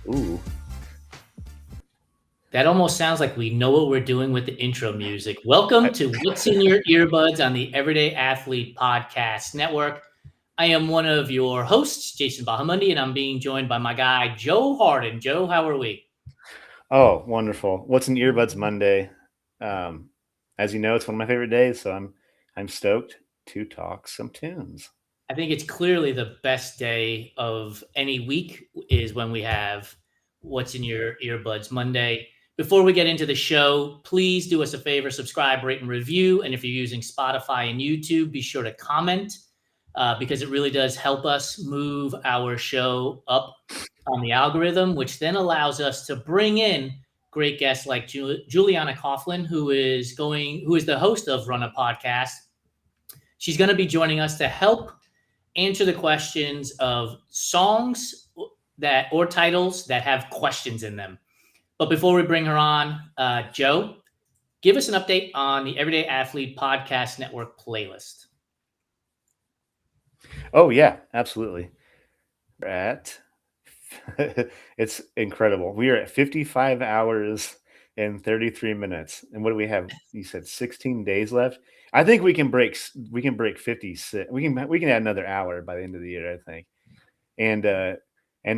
Ooh. That almost sounds like we know what we're doing with the intro music. Welcome to What's in Your Earbuds on the Everyday Athlete Podcast Network. I am one of your hosts, Jason Baha Men, and I'm being joined by my guy, Joe Harden. Joe, how are we? Oh, wonderful. What's in Earbuds Monday? As you know, it's one of my favorite days, so I'm stoked to talk some tunes. I think it's clearly the best day of any week is when we have What's in Your Earbuds Monday. Before we get into the show, please do us a favor, subscribe, rate, and review. And if you're using Spotify and YouTube, be sure to comment because it really does help us move our show up on the algorithm, which then allows us to bring in great guests like Juliana Coughlin, who is the host of Run a Podcast. She's going to be joining us to help answer the questions of songs or titles that have questions in them. But before we bring her on, Joe, give us an update on the Everyday Athlete Podcast Network playlist. Oh yeah, absolutely. We're at it's incredible. We are at 55 hours and 33 minutes. And what do we have? You said 16 days left. I think we can break 56. We can add another hour by the end of the year, I think. And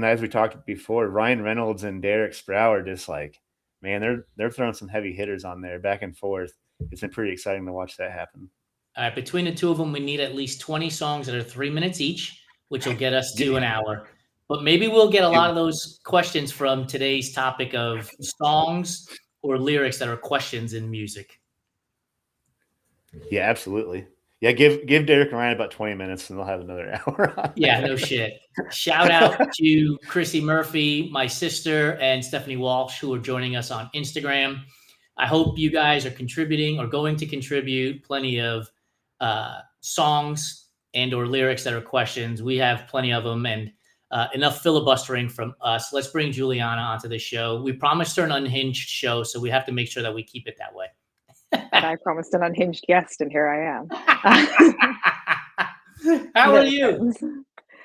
as we talked before, Ryan Reynolds and Derek Sproul are just like, man, they're throwing some heavy hitters on there back and forth. It's been pretty exciting to watch that happen. Between the two of them, we need at least 20 songs that are 3 minutes each, which will get us to an hour. But maybe we'll get a lot of those questions from today's topic of songs or lyrics that are questions in music. Yeah, absolutely. Yeah, give Derek and Ryan about 20 minutes and they'll have another hour. Yeah, no shit. Shout out to Chrissy Murphy, my sister, and Stephanie Walsh, who are joining us on Instagram. I hope you guys are contributing or going to contribute plenty of songs and or lyrics that are questions. We have plenty of them and enough filibustering from us. Let's bring Juliana onto the show. We promised her an Unhinged show, so we have to make sure that we keep it that way. And I promised an Unhinged guest, and here I am. How are you?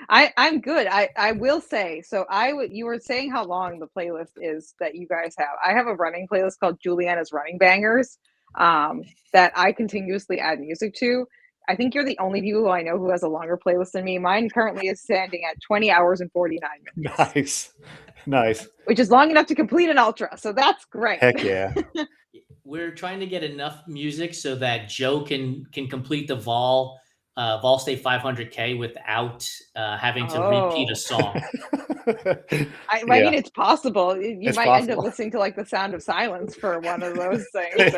I'm good. I will say, so you were saying how long the playlist is that you guys have. I have a running playlist called Juliana's Running Bangers that I continuously add music to. I think you're the only people I know who has a longer playlist than me. Mine currently is standing at 20 hours and 49 minutes. Nice. Which is long enough to complete an ultra, so that's great. Heck yeah. We're trying to get enough music so that Joe can complete the Vol State 500K without having to repeat a song. I mean, it's possible. You might end up listening to like The Sound of Silence for one of those things,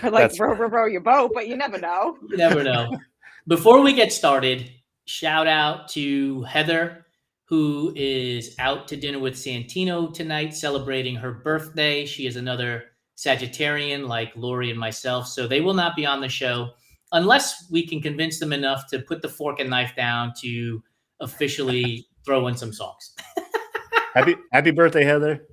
or like row your boat, but you never know. You never know. Before we get started, shout out to Heather, who is out to dinner with Santino tonight, celebrating her birthday. She is another Sagittarian like Lori and myself, so they will not be on the show unless we can convince them enough to put the fork and knife down to officially throw in some songs. Happy birthday, Heather.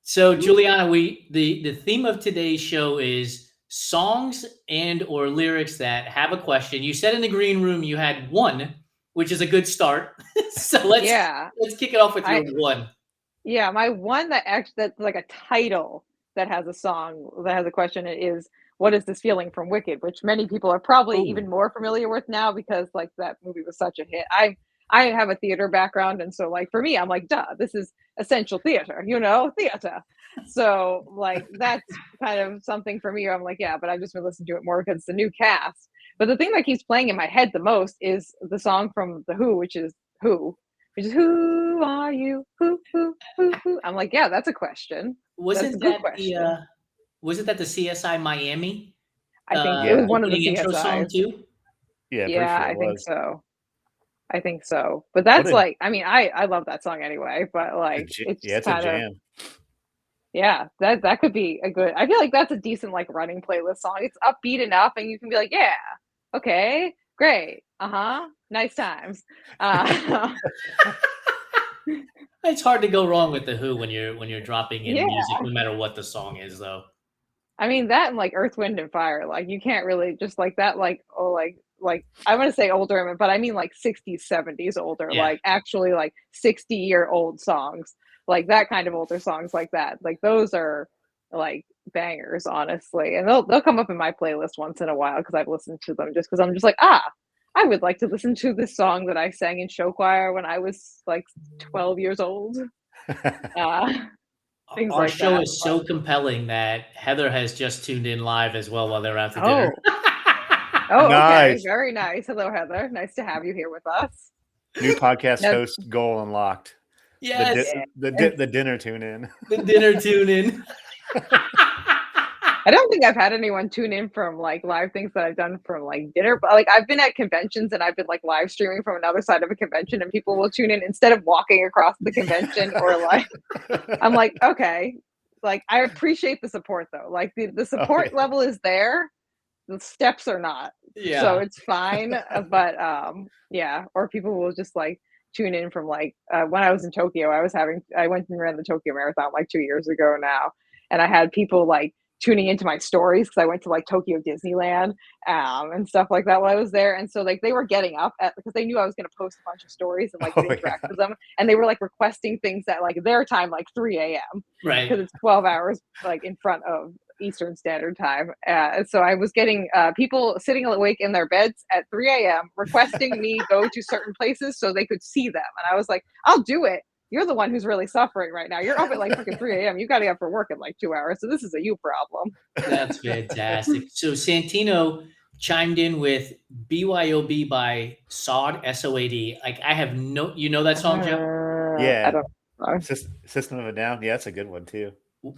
So, Juliana, the theme of today's show is songs and or lyrics that have a question. You said in the green room you had one, which is a good start. So let's kick it off with your one. Yeah, my one that's like a title that has a song that has a question is "What is this feeling" from Wicked, which many people are probably even more familiar with now because like that movie was such a hit. I have a theater background, and so like for me, I'm like, duh, this is essential theater, theater. So like that's kind of something for me. I'm like, yeah, but I've just been listening to it more because it's the new cast. But the thing that keeps playing in my head the most is the song from The Who, which is "Who are you? Who? I'm like, yeah, that's a question. Wasn't that the CSI Miami? I think it was one of the intro song too. Yeah, sure I think so. I think so. But that's I love that song anyway, but like it's a jam. Yeah, that could be a good. I feel like that's a decent like running playlist song. It's upbeat enough, and you can be like, yeah, okay, great, nice times. It's hard to go wrong with The Who when you're dropping in music, no matter what the song is, though. I mean, that and like Earth, Wind, and Fire. Like you can't really just like that. Like oh, like I want to say older, but I mean like 60s, 70s older. Yeah. Like actually like 60-year-old songs. Like that kind of older songs like that. Like those are like bangers, honestly. And they'll come up in my playlist once in a while because I've listened to them just because I'm just like I would like to listen to this song that I sang in show choir when I was like 12 years old. Things Our like show that. is so compelling that Heather has just tuned in live as well while they're out to dinner. Oh, okay. Nice. Very nice. Hello, Heather. Nice to have you here with us. New podcast Now- host goal unlocked. Yes, The dinner tune in. the dinner tune in. I don't think I've had anyone tune in from like live things that I've done from like dinner, but like I've been at conventions and I've been like live streaming from another side of a convention and people will tune in instead of walking across the convention or like I'm like, okay. Like I appreciate the support though. Like the support level is there. The steps are not. Yeah. So it's fine. But yeah, or people will just like tune in from like when I was in Tokyo, I went and ran the Tokyo Marathon like 2 years ago now. And I had people like tuning into my stories because I went to like Tokyo Disneyland and stuff like that while I was there. And so like they were getting up because they knew I was going to post a bunch of stories and like interact with them. And they were like requesting things at like their time, like 3 a.m. Right. Because it's 12 hours like in front of Eastern Standard Time. So I was getting people sitting awake in their beds at 3 a.m. requesting me go to certain places so they could see them. And I was like, I'll do it. You're the one who's really suffering right now. You're up at like fucking 3 a.m. You got to get up for work in like 2 hours. So this is a you problem. That's fantastic. So Santino chimed in with BYOB by Sod, SOAD. Like I have no, you know that song, Joe? Yeah. I don't know. System of a Down. Yeah, that's a good one too.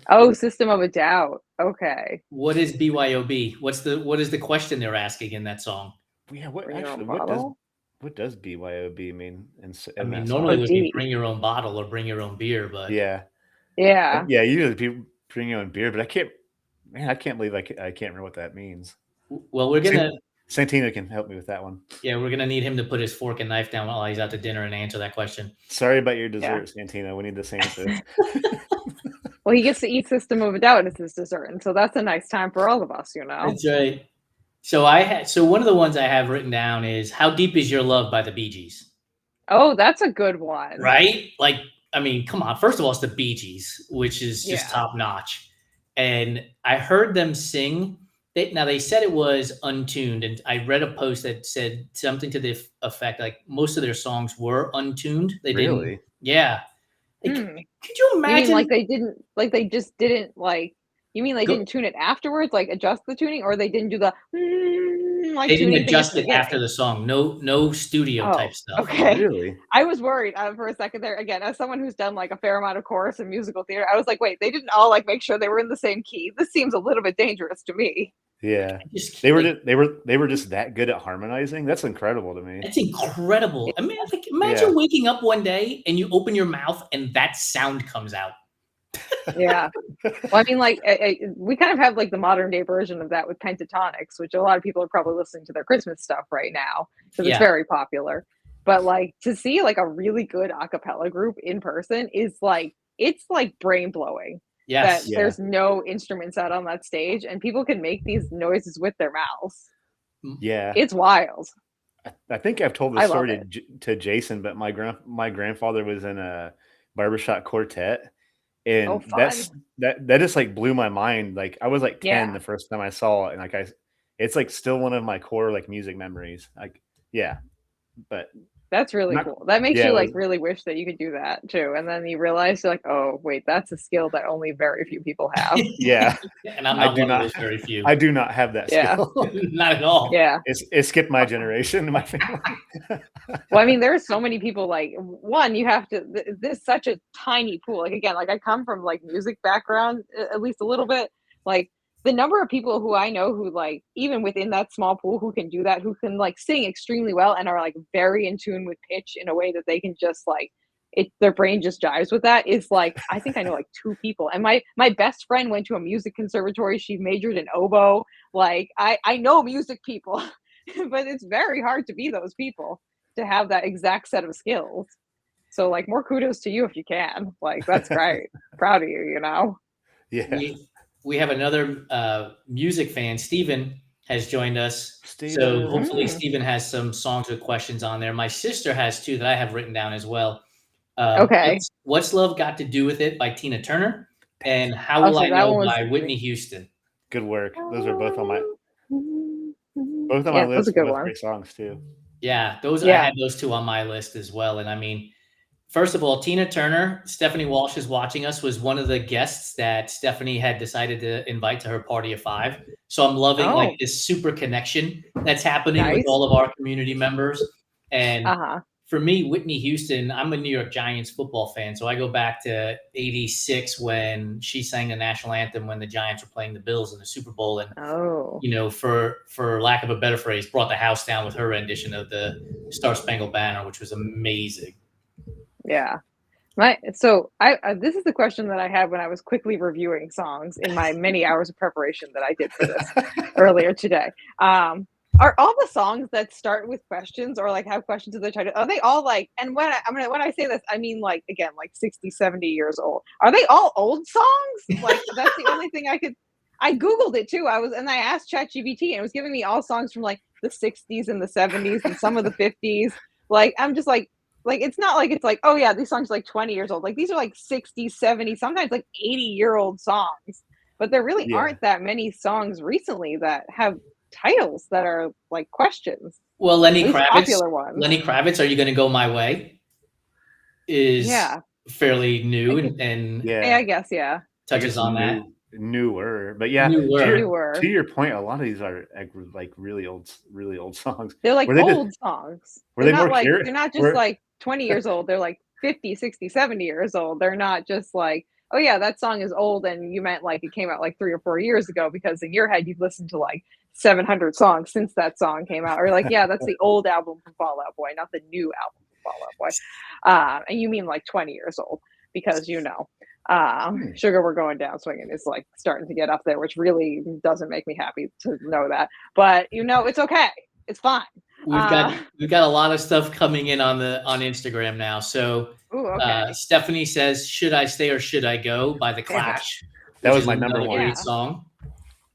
Oh, System of a Doubt. Okay. What is BYOB? What is the question they're asking in that song? Yeah, what does BYOB mean? I mean, normally it would be bring your own bottle or bring your own beer, but yeah. Usually people bring your own beer, but I can't believe I can't remember what that means. Well, we're gonna Santino can help me with that one. Yeah, we're gonna need him to put his fork and knife down while he's out to dinner and answer that question. Sorry about your dessert, Santino. We need the same answer. Well, he gets to eat System of a Doubt as his dessert, and so that's a nice time for all of us, you know. That's right. So so one of the ones I have written down is "How Deep Is Your Love" by the Bee Gees. Oh, that's a good one. Right? Like, I mean, come on. First of all, it's the Bee Gees, which is just top notch. And I heard them sing. They said it was untuned, and I read a post that said something to the effect like most of their songs were untuned. They didn't. Yeah. Like, could you imagine? You mean they just didn't like? You mean they didn't tune it afterwards, like adjust the tuning, or they didn't do the like? They didn't adjust it after the song. No studio type stuff. Okay. Really? I was worried for a second there. Again, as someone who's done like a fair amount of chorus and musical theater, I was like, wait, they didn't all like make sure they were in the same key. This seems a little bit dangerous to me. Yeah, they were just that good at harmonizing. That's incredible to me. It's incredible. I mean, like, imagine waking up one day and you open your mouth and that sound comes out. Yeah. Well, I mean, like we kind of have like the modern day version of that with Pentatonics, which a lot of people are probably listening to their Christmas stuff right now because it's very popular. But like to see like a really good a cappella group in person is like it's like brain blowing. Yes. That there's no instruments out on that stage and people can make these noises with their mouths. Yeah. It's wild. I think I've told this story to Jason, but my grandfather was in a barbershop quartet. And that just like blew my mind. Like I was like 10 the first time I saw it. And like it's like still one of my core like music memories. Like, but that's really cool. That makes you like really wish that you could do that too. And then you realize you're like, oh wait, that's a skill that only very few people have. Yeah. And I'm not one of those very few. I do not have that skill. Not at all. Yeah. It skipped my generation, my family. Well, I mean, there's so many people like one, you have to this is such a tiny pool. Like again, like I come from like music background, at least a little bit. Like the number of people who I know who like even within that small pool who can do that, who can like sing extremely well and are like very in tune with pitch in a way that they can just like their brain just jives with that is like I think I know like 2 people. And my best friend went to a music conservatory. She majored in oboe. Like I know music people, but it's very hard to be those people to have that exact set of skills. So like more kudos to you if you can. Like that's great. Proud of you, you know. Yeah. we have another music fan, Steven, has joined us. So Steven. hopefully Steven has some songs with questions on there. My sister has two that I have written down as well. Okay. What's Love Got to Do with It by Tina Turner, and How Will so I that Know one was by Whitney Houston. Good work. Those are both on my Yeah, my those list. are good Both ones. great songs too. Yeah, I Yeah. had those two on my list as well. And I mean, first of all, Tina Turner, Stephanie Walsh is watching us, was one of the guests that Stephanie had decided to invite to her party of 5. So I'm loving like this super connection that's happening with Nice. all of our community members. And Uh-huh. for me, Whitney Houston, I'm a New York Giants football fan. So I go back to 86 when she sang the national anthem when the Giants were playing the Bills in the Super Bowl. And, you know, for lack of a better phrase, brought the house down with her rendition of the Star Spangled Banner, which was amazing. Yeah. This is the question that I had when I was quickly reviewing songs in my many hours of preparation that I did for this earlier today. Are all the songs that start with questions or like have questions in their title, are they all like, and when I say this, I mean like, again, like 60, 70 years old. Are they all old songs? Like that's the only thing I Googled it too. I asked ChatGPT and it was giving me all songs from like the 60s and the 70s and some of the 50s. Like, I'm just like, it's not like it's like, oh yeah, these songs are like 20 years old. Like these are like 60, 70, sometimes like 80-year-old songs. But there really aren't that many songs recently that have titles that are like questions. Well, Lenny Kravitz, popular ones. Lenny Kravitz, Are You Gonna Go My Way? Is fairly new and I guess touches on that. Newer, but yeah, newer. To your point, a lot of these are like really old songs. They're like old songs. They're not just like 20 years old. They're like 50, 60, 70 years old. They're not just like, oh yeah, that song is old and you meant like it came out like 3 or 4 years ago, because in your head you've listened to like 700 songs since that song came out. Or like, yeah, that's the old album from Fall Out Boy, not the new album from Fall Out Boy. And you mean like 20 years old, because Sugar We're Going Down Swinging is like starting to get up there, which really doesn't make me happy to know that. But it's okay. It's fine. We've got a lot of stuff coming in on Instagram now. So Stephanie says, "Should I Stay or Should I Go" by The Clash. That was my number one. Great song.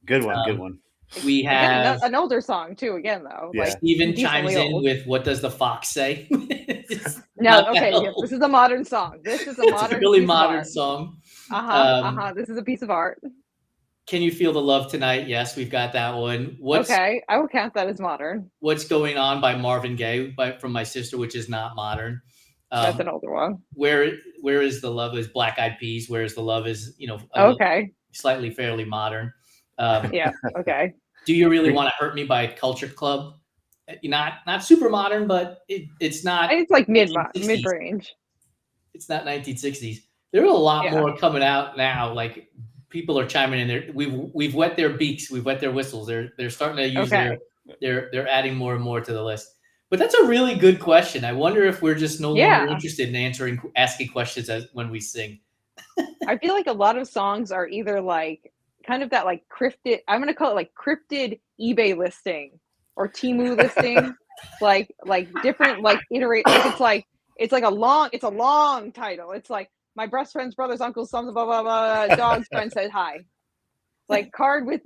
Good one. Good one. We have an older song too. Again, though, like Steven chimes in with "What Does the Fox Say?" No, okay. Yes, this is a modern song. This is a really modern song. This is a piece of art. Can You Feel the Love Tonight? Yes, we've got that one. Okay, I will count that as modern. What's Going On by Marvin Gaye from my sister, which is not modern. That's an older one. Where Is the Love is Black Eyed Peas. Where Is the Love is slightly fairly modern. Okay. Do You Really Want to Hurt Me by Culture Club? Not super modern, but it's not. It's like mid-range. It's not 1960s. There are a lot more coming out now. Like people are chiming in there. We've wet their beaks. We've wet their whistles. They're starting to use they're adding more and more to the list. But that's a really good question. I wonder if we're just no longer interested in asking questions when we sing. I feel like a lot of songs are either like kind of that like cryptid. I'm gonna call it like cryptid eBay listing or Temu listing, like different like iterate. Like it's a long title. It's like my best friend's brother's uncle's son's blah blah blah. Dog's friend said hi. Like card with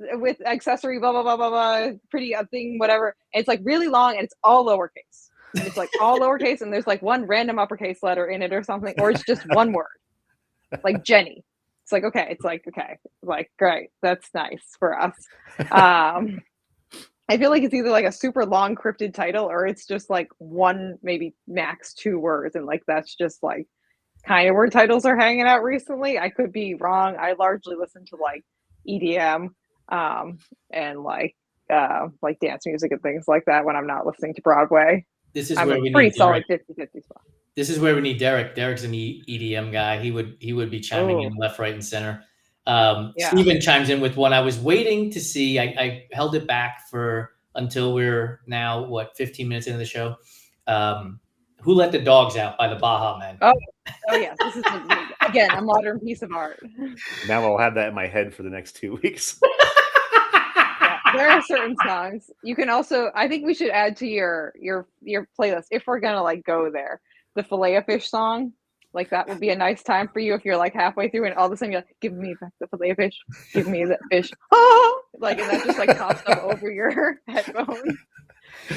accessory blah blah blah blah blah. Pretty thing whatever. And it's like really long and it's all lowercase. It's like all lowercase and there's like one random uppercase letter in it or something, or it's just one word, like Jenny. It's like okay, like great, that's nice for us. I feel like it's either like a super long cryptid title or it's just like one, maybe max 2 words, and like that's just like kind of where titles are hanging out recently. I could be wrong. I largely listen to like EDM and like dance music and things like that when I'm not listening to Broadway. This is I'm where a we pretty need solid 50-50 spot. This is where we need Derek. Derek's an EDM guy. He would be chiming in left, right, and center. Steven chimes in with one I was waiting to see. I held it back until we're now 15 minutes into the show. Who Let the Dogs Out by the Baha Men. Oh yeah, this is again a modern piece of art. Now I'll have that in my head for the next 2 weeks. There are certain songs you can also. I think we should add to your playlist if we're gonna like go there. The Filet-O-Fish song. Like that would be a nice time for you if you're like halfway through and all of a sudden you're like, give me back the fillet of fish, give me that fish. Oh, like, and that just like pops up over your headphones.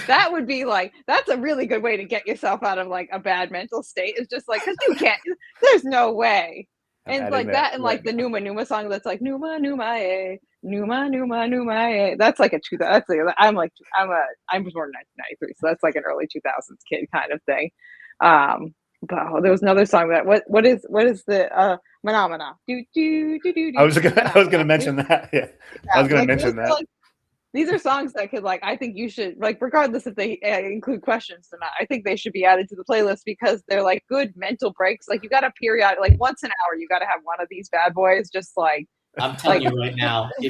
That would be like, that's a really good way to get yourself out of like a bad mental state. It's just like, because you can't, there's no way. I'm And adding like that, and right like the now. Numa Numa song that's like Numa Numa eh, Numa Numa Numa eh. That's like a two. That's like, I was born in 1993, so that's like an early 2000s kid kind of thing. But there was another song that what is the Phenomena. Do do do do I do was gonna Phenomena. mention that. Yeah, I was gonna Like mention that. like these are songs that could like I think you should like regardless if they include questions or not. I think they should be added to the playlist because they're like good mental breaks. Like you got to periodic like once an hour you got to have one of these bad boys just like I'm telling you right now, we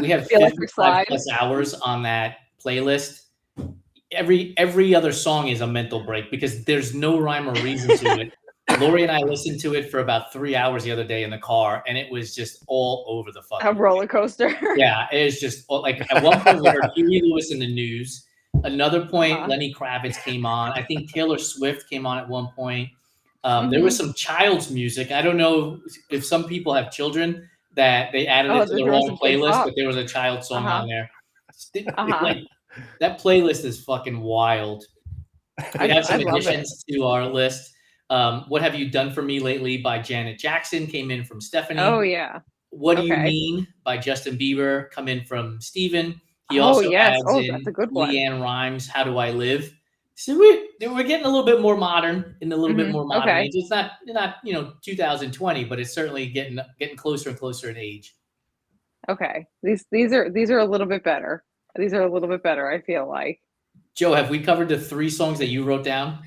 have the electric 55 slide. plus hours on that playlist. Every other song is a mental break because there's no rhyme or reason to it. Lori and I listened to it for about 3 hours the other day in the car, and it was just all over the fucking A roller coaster. Yeah, it was just like at one point we heard Huey Lewis in the news. Another point, Uh-huh. Lenny Kravitz came on. I think Taylor Swift came on at one point. There was some child's music. I don't know if some people have children that they added it to the There was wrong some kids playlist, up. but there was a child song on there. Uh-huh. Like that playlist is fucking wild. We have some I love it. additions to our list. What Have You Done For Me Lately by Janet Jackson came in from Stephanie. Oh yeah. What Do You Okay. Mean by Justin Bieber come in from Steven. He Oh also yes. adds Oh, in that's a good one. Leanne Rimes, How Do I Live? So we're getting a little bit more modern in a little bit more modern Okay. age. It's not 2020, but it's certainly getting closer and closer in age. Okay. These are a little bit better. These are a little bit better, I feel like. Joe, have we covered the 3 songs that you wrote down?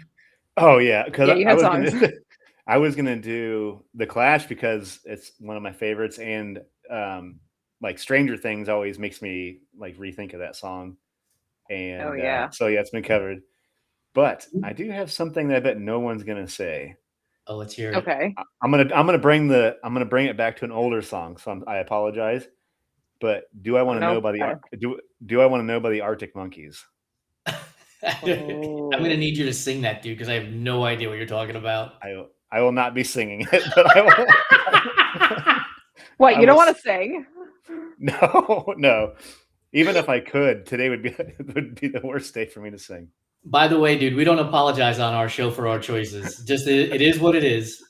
Oh yeah, because Yeah, you I had was songs. gonna I was gonna do The Clash because it's one of my favorites, and like Stranger Things always makes me like rethink of that song, and Oh yeah. so yeah, it's been covered. But I do have something that I bet no one's gonna say. Oh, let's hear it. Okay. I'm gonna bring it back to an older song, so I apologize. But do I want to know by do I want to know by the Arctic Monkeys? I'm gonna need you to sing that, dude, because I have no idea what you're talking about. I will not be singing it, but I will. What, you don't want to sing? No. Even if I could, today would be the worst day for me to sing. By the way, dude, we don't apologize on our show for our choices. Just it is what it is.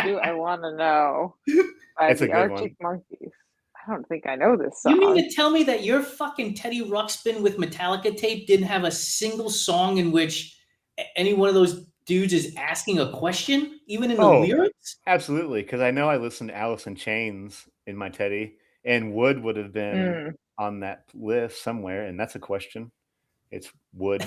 Do I want to know by It's a the good Arctic one. Monkeys? I don't think I know this song. You mean to tell me that your fucking Teddy Ruxpin with Metallica tape didn't have a single song in which any one of those dudes is asking a question, even in the lyrics? Absolutely, because I know I listened to Alice in Chains in my Teddy, and Wood would have been on that list somewhere, and that's a question. It's Wood ?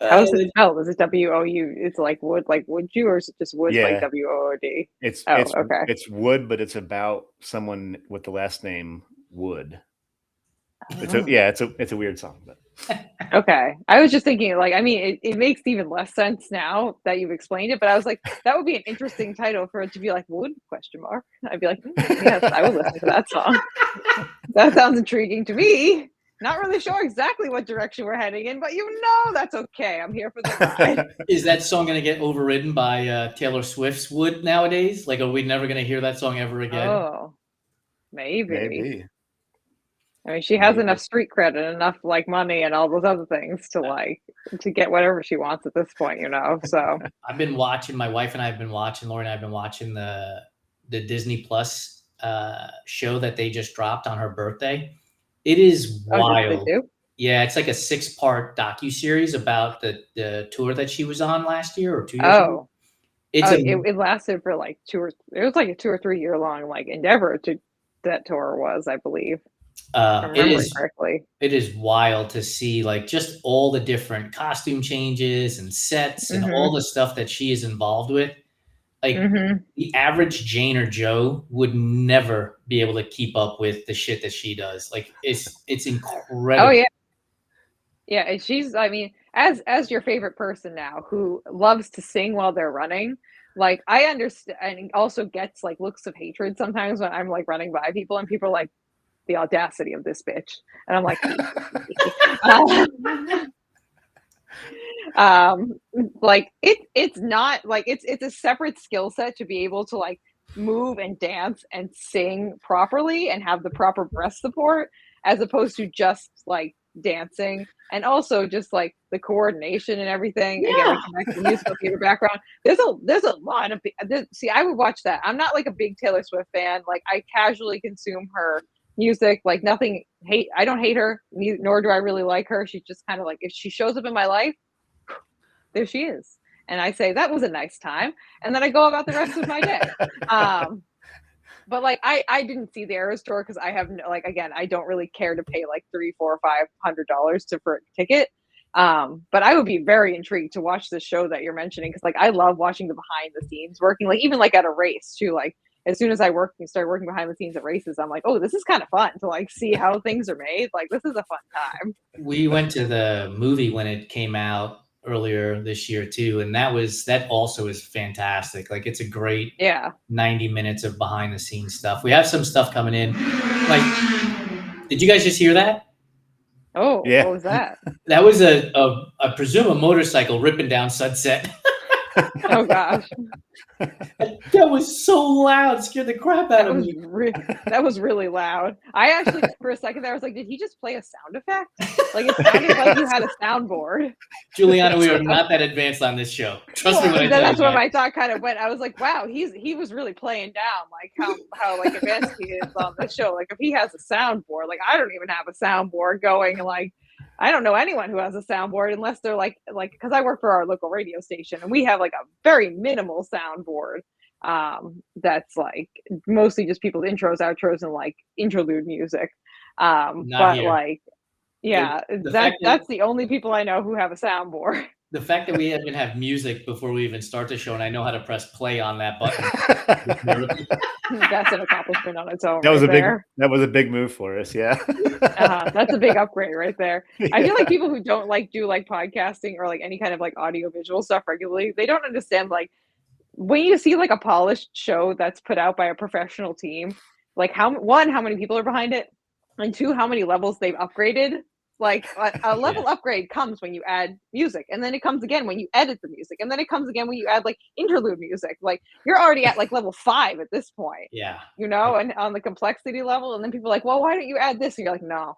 How is it spelled? Is it W-O-U? It's like wood, like would you, or is it just wood, like W-O-O-D? Okay. It's Wood, but it's about someone with the last name Wood. It's a weird song, but okay. I was just thinking, like, I mean, it makes even less sense now that you've explained it, but I was like, that would be an interesting title for it to be like Wood ? I'd be like, yes, I would listen to that song. That sounds intriguing to me. Not really sure exactly what direction we're heading in, but that's okay. I'm here for the ride. Is that song going to get overridden by Taylor Swift's Wood nowadays? Like, are we never going to hear that song ever again? Oh, maybe. I mean, she Maybe. has enough street cred and enough like money and all those other things to get whatever she wants at this point, So I've been watching. My wife and I have been watching. Lori and I have been watching the Disney Plus show that they just dropped on her birthday. It is wild. Yeah, it's like a 6-part docuseries about the tour that she was on last year or 2 years ago. It lasted for like it was like a 2 or 3 year long like endeavor that tour was, I believe. It is wild to see like just all the different costume changes and sets and all the stuff that she is involved with. Like the average Jane or Joe would never be able to keep up with the shit that she does. Like it's incredible. Oh yeah. Yeah, and she's, I mean, as your favorite person now who loves to sing while they're running, like I understand, and also gets like looks of hatred sometimes when I'm like running by people and people are like, the audacity of this bitch. And I'm like, Like it's not like it's a separate skill set to be able to like move and dance and sing properly and have the proper breath support as opposed to just like dancing and also just like the coordination and everything. Again, we Yeah. come back to the musical theater background. There's a lot of see, I would watch that. I'm not like a big Taylor Swift fan. Like I casually consume her music, like nothing hate. I don't hate her, nor do I really like her. She's just kind of like if she shows up in my life, there she is. And I say, that was a nice time. And then I go about the rest of my day. But like I didn't see the Eras tour because I have no, like again, I don't really care to pay like $300, $400, $500 for a ticket. But I would be very intrigued to watch the show that you're mentioning because like I love watching the behind the scenes working, like even like at a race too. Like as soon as I started working behind the scenes at races, I'm like, oh, this is kind of fun to like see how things are made. Like this is a fun time. We went to the movie when it came out earlier this year too, and that also is fantastic. Like it's a great 90 minutes of behind the scenes stuff. We have some stuff coming in. Like, did you guys just hear that? Oh, Yeah. what was that? That was I presume a motorcycle ripping down Sunset. Oh gosh. That was so loud, scared the crap out of me. That was really loud. I actually, for a second there, I was like, did he just play a sound effect? Like it sounded like you had a soundboard. Juliana, we are not that advanced on this show. Trust me when I tell That's you what that. my thought kind of went. I was like, wow, he was really playing down like how like advanced he is on this show. Like if he has a soundboard, like I don't even have a soundboard going. Like I don't know anyone who has a soundboard unless they're like because I work for our local radio station and we have like a very minimal soundboard. That's like mostly just people's intros, outros, and like interlude music. But here. like, yeah, that's the only people I know who have a soundboard. The fact that we even have music before we even start the show, and I know how to press play on that button. That's an accomplishment on its own. That was that was a big move for us. Yeah. That's a big upgrade right there. Yeah. I feel like people who don't like do like podcasting or like any kind of like audio visual stuff regularly, they don't understand like when you see like a polished show that's put out by a professional team, like how many people are behind it, and two, how many levels they've upgraded. Like a level upgrade comes when you add music, and then it comes again when you edit the music, and then it comes again when you add like interlude music. Like you're already at like level 5 at this point. Yeah. You know, and on the complexity level, and then people are like, well, why don't you add this? And you're like, no.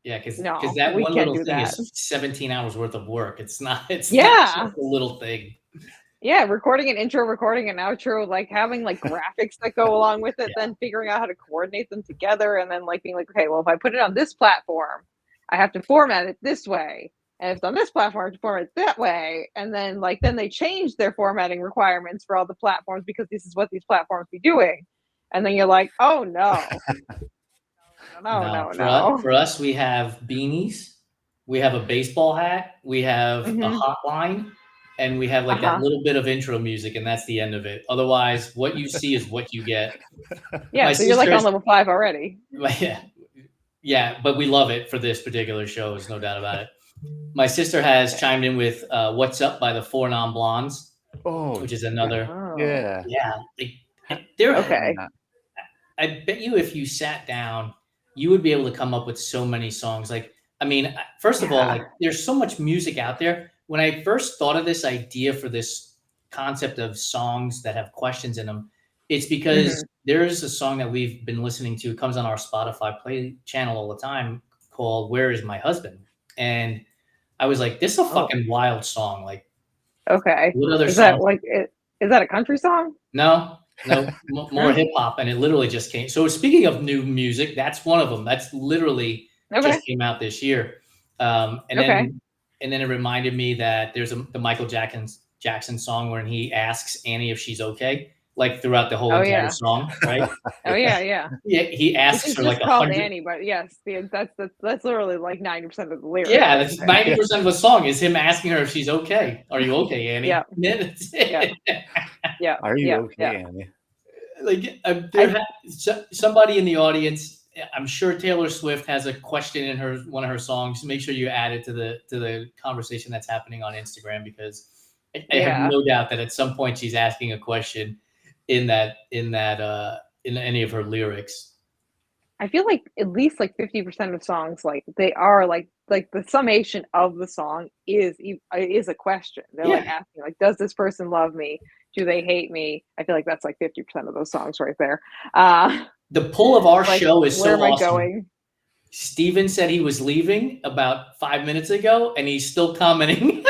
Yeah, because that one little thing is 17 hours worth of work. It's not just a little thing. Yeah, recording an intro, recording an outro, like having like graphics that go along with it, then figuring out how to coordinate them together, and then like being like, okay, well, if I put it on this platform, I have to format it this way, and if it's on this platform, I have to format it that way, and then they change their formatting requirements for all the platforms because this is what these platforms be doing, and then you're like, oh no, no. For us, we have beanies, we have a baseball hat, we have a hotline. And we have like that little bit of intro music, and that's the end of it. Otherwise, what you see is what you get. Yeah, so you're like on level 5 already. Yeah, but we love it for this particular show. There's no doubt about it. My sister has chimed in with "What's Up" by the Four Non Blondes, which is another. Yeah. They're okay. I bet you if you sat down, you would be able to come up with so many songs. Like, I mean, first of all, like there's so much music out there. When I first thought of this idea for this concept of songs that have questions in them, it's because there's a song that we've been listening to. It comes on our Spotify play channel all the time called "Where Is My Husband?" And I was like, this is a fucking wild song. Like, okay. What other is songs? Is that a country song? No, more hip hop. And it literally just came. So speaking of new music, that's one of them. That's literally just came out this year. And then it reminded me that there's the Michael Jackson song where he asks Annie if she's okay, like throughout the whole entire song, right? Yeah. He asks her like 100. Annie, but yes, that's literally like 90% of the lyrics. Yeah, that's 90% of the song is him asking her if she's okay. Are you okay, Annie? Yeah. Yeah. Are you okay, Annie? Like somebody in the audience. I'm sure Taylor Swift has a question in one of her songs. Make sure you add it to the conversation that's happening on Instagram, because I have no doubt that at some point she's asking a question in any of her lyrics. I feel like at least like 50% of songs, like they are like the summation of the song is a question. They're like Yeah. asking like, does this person love me? Do they hate me? I feel like that's like 50% of those songs right there. The pull of our Like, show is where so am I awesome. going? Steven said he was leaving about 5 minutes ago, and he's still commenting.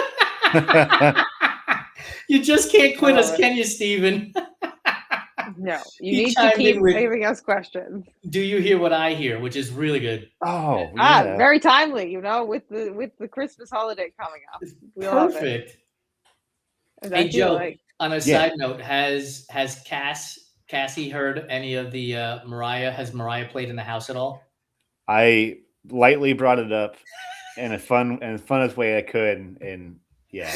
You just can't quit us, can you, Steven? No, you He need to chimed keep in with, giving us questions. "Do you hear what I hear?" Which is really good. Oh yeah. Very timely, with the Christmas holiday coming up. We love it. Perfect. And Hey I feel Joe, like on a Yeah. side note, has Cassie heard any of the Mariah? Has Mariah played in the house at all? I lightly brought it up in a funnest way I could, and yeah,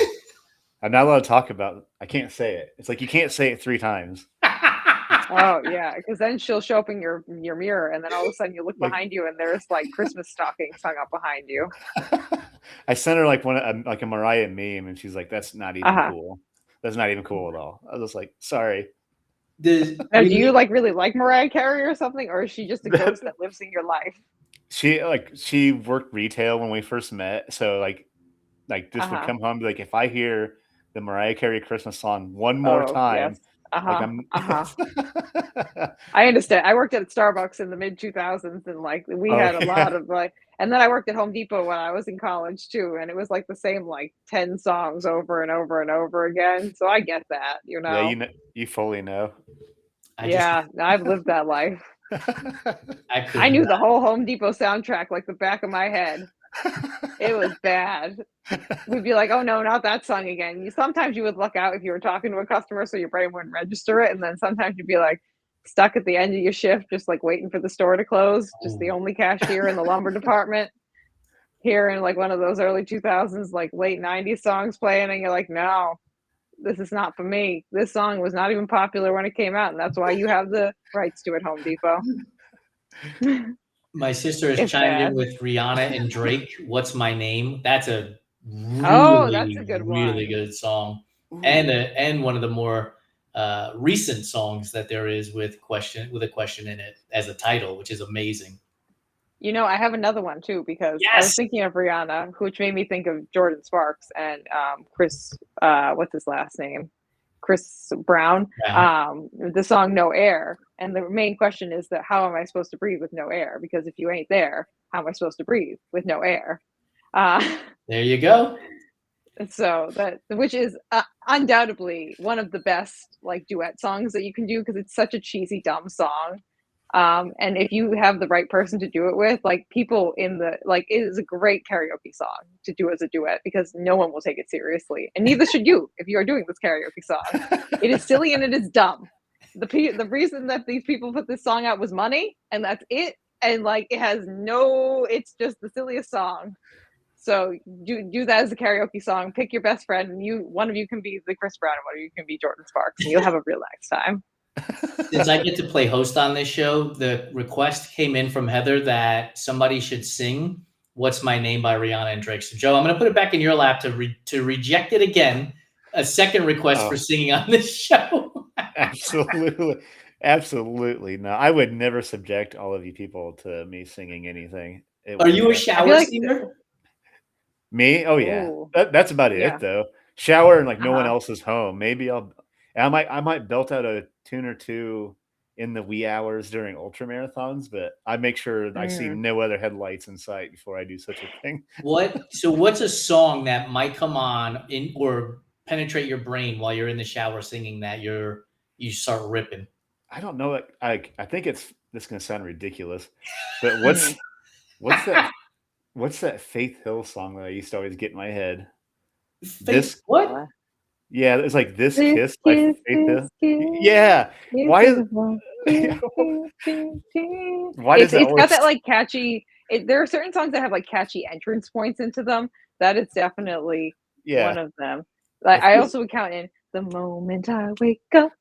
I'm not allowed to talk about. I can't say it. It's like you can't say it 3 times. oh yeah, because then she'll show up in your mirror, and then all of a sudden you look Like behind you, and there's like Christmas stockings hung up behind you. I sent her like like a Mariah meme, and she's like, "That's not even Uh-huh. cool. That's not even cool at all." I was just like, "Sorry." Now, do you like really like Mariah Carey or something, or is she just a ghost that lives in your life? She worked retail when we first met, so like this would Uh-huh. come home and be like, if I hear the Mariah Carey Christmas song one more Oh yes. time, like Uh-huh. I'm. Uh-huh. I understand. I worked at Starbucks in the mid 2000s, and like we Oh had a lot yeah, of like, and then I worked at Home Depot when I was in college too, and it was like the same like 10 songs over and over and over again. So I get that, yeah. You fully know. Yeah, I've lived that life. I I could knew not. the whole Home Depot soundtrack like the back of my head. It was bad. We'd be like, "Oh no, not that song again." Sometimes you would look out if you were talking to a customer, so your brain wouldn't register it, and then sometimes you'd be like stuck at the end of your shift, just like waiting for the store to close, just the Ooh. only cashier in the lumber department, hearing like one of those early 2000s, like late 90s songs playing, and you're like, "No, this is not for me. This song was not even popular when it came out, and that's why you have the rights to it, Home Depot." My sister has It's chimed in bad. with Rihanna and Drake. "What's My Name?" That's a Oh, that's really, a good really one. good song, and Ooh. one of the more recent songs that there is with a question in it as a title, which is amazing. I have another one too because I was Yes. thinking of Rihanna, which made me think of Jordan Sparks and Chris. What's his last name? Chris Brown. Yeah. The song "No Air," and the main question is that how am I supposed to breathe with no air? Because if you ain't there, how am I supposed to breathe with no air? Uh, There you go. so that which is undoubtedly one of the best like duet songs that you can do because it's such a cheesy dumb song. And if you have the right person to do it with, like people in the like, it is a great karaoke song to do as a duet because no one will take it seriously, and neither should you if you are doing this karaoke song. It is silly and it is dumb. The reason that these people put this song out was money, and that's it. And like, it's just the silliest song. So do that as a karaoke song. Pick your best friend, and one of you can be the Chris Brown, and one of you can be Jordan Sparks, and you'll have a real nice time. Since I get to play host on this show, the request came in from Heather that somebody should sing "What's My Name" by Rihanna and Drake. So, Joe, I'm going to put it back in your lap to reject it again. A second request for Oh, singing on this show. absolutely, absolutely. No, I would never subject all of you people to me singing anything. It Are would you a I feel shower like, singer? me. Oh yeah, oh that's about it yeah, though. Shower and like no one uh-huh. else is home. Maybe I might belt out a tune or two in the wee hours during ultra marathons, but I make sure I see Mm. no other headlights in sight before I do such a thing. What's a song that might come on in or penetrate your brain while you're in the shower singing that you start ripping? I don't know. I think this gonna sound ridiculous, but Mm. what's that what's that Faith Hill song that I used to always get in my head? Faith, This what? Uh, Yeah, it's like "This this Kiss" by kiss, Faith this Hill. kiss, Yeah. this Why is is one. why does that It's got always that like catchy. There are certain songs that have like catchy entrance points into them. That is definitely Yeah. one of them. Like It I feels also would count in "The Moment I Wake Up."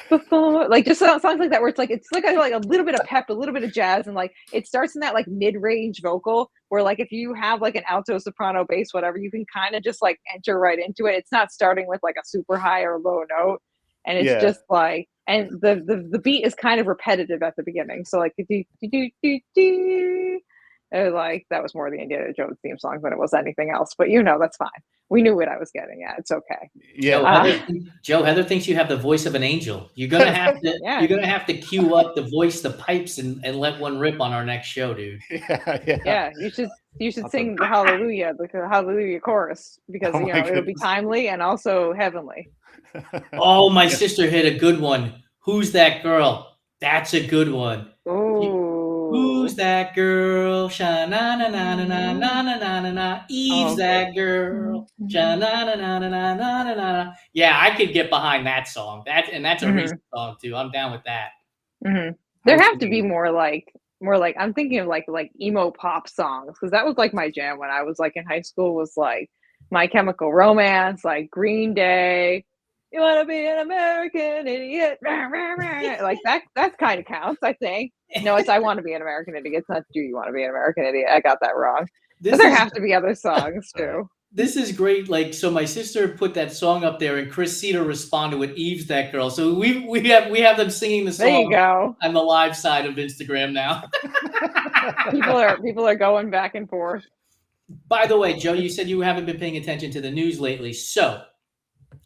Before like just songs like that where it's like a little bit of pep, a little bit of jazz, and like it starts in that like mid-range vocal where like if you have like an alto, soprano, bass, whatever, you can kind of just like enter right into it. It's not starting with like a super high or low note, and it's yeah. just like, and the beat is kind of repetitive at the beginning. So like do do do do do. Like that was more the Indiana Jones theme song than it was anything else. But that's fine. We knew what I was getting at. It's okay. Joe, Heather thinks you have the voice of an angel. You're gonna have to you're gonna have to cue up the voice, the pipes, and let one rip on our next show, dude. Yeah. You should sing the Hallelujah, the Hallelujah chorus, because it'll be timely and also heavenly. Oh, my sister hit a good one. Who's that girl? That's a good one. Who's that girl? Sha na na na na na na na na na. Eve's that girl. Sha na na na na na na na. Yeah, I could get behind that song. That's a recent song too. I'm down with that. There have to be more like I'm thinking of like emo pop songs, because that was like my jam when I was like in high school, was like My Chemical Romance, like Green Day. You want to be an American idiot? Like that kind of counts, I think. No, it's I Want to Be an American Idiot. It's not Do You Want to Be an American Idiot. I got that wrong. But there have to be other songs too. This is great. Like, so my sister put that song up there, and Chris Cedar responded with "Eve's that girl." So we have them singing the song. There you go. On the live side of Instagram now. people are going back and forth. By the way, Joe, you said you haven't been paying attention to the news lately, so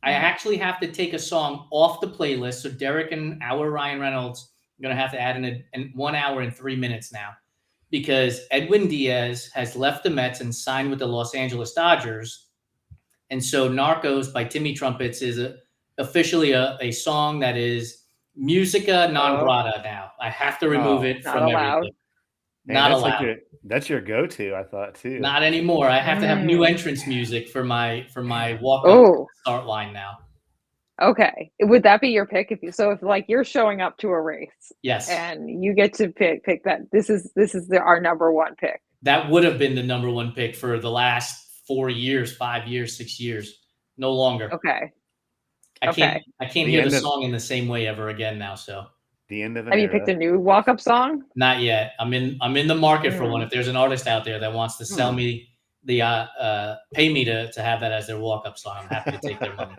I actually have to take a song off the playlist. So Derek and our Ryan Reynolds are going to have to add in 1 hour and 3 minutes now, because Edwin Diaz has left the Mets and signed with the Los Angeles Dodgers. And so Narcos by Timmy Trumpets is officially a song that is musica non grata now. I have to remove it from everything. Man, not allowed. That's your go-to, I thought too. Not anymore. I have to have new entrance music for my walk-up start line now. Okay, would that be your pick if like you're showing up to a race? Yes. And you get to pick that. This is our number one pick. That would have been the number one pick for the last 4 years, 5 years, 6 years. No longer. Okay. I can't hear the song in the same way ever again now. So the end of it. Have you picked a new walk-up song? Not yet. I'm in the market for one. If there's an artist out there that wants to sell me the pay me to have that as their walk-up song, I'm happy to take their money.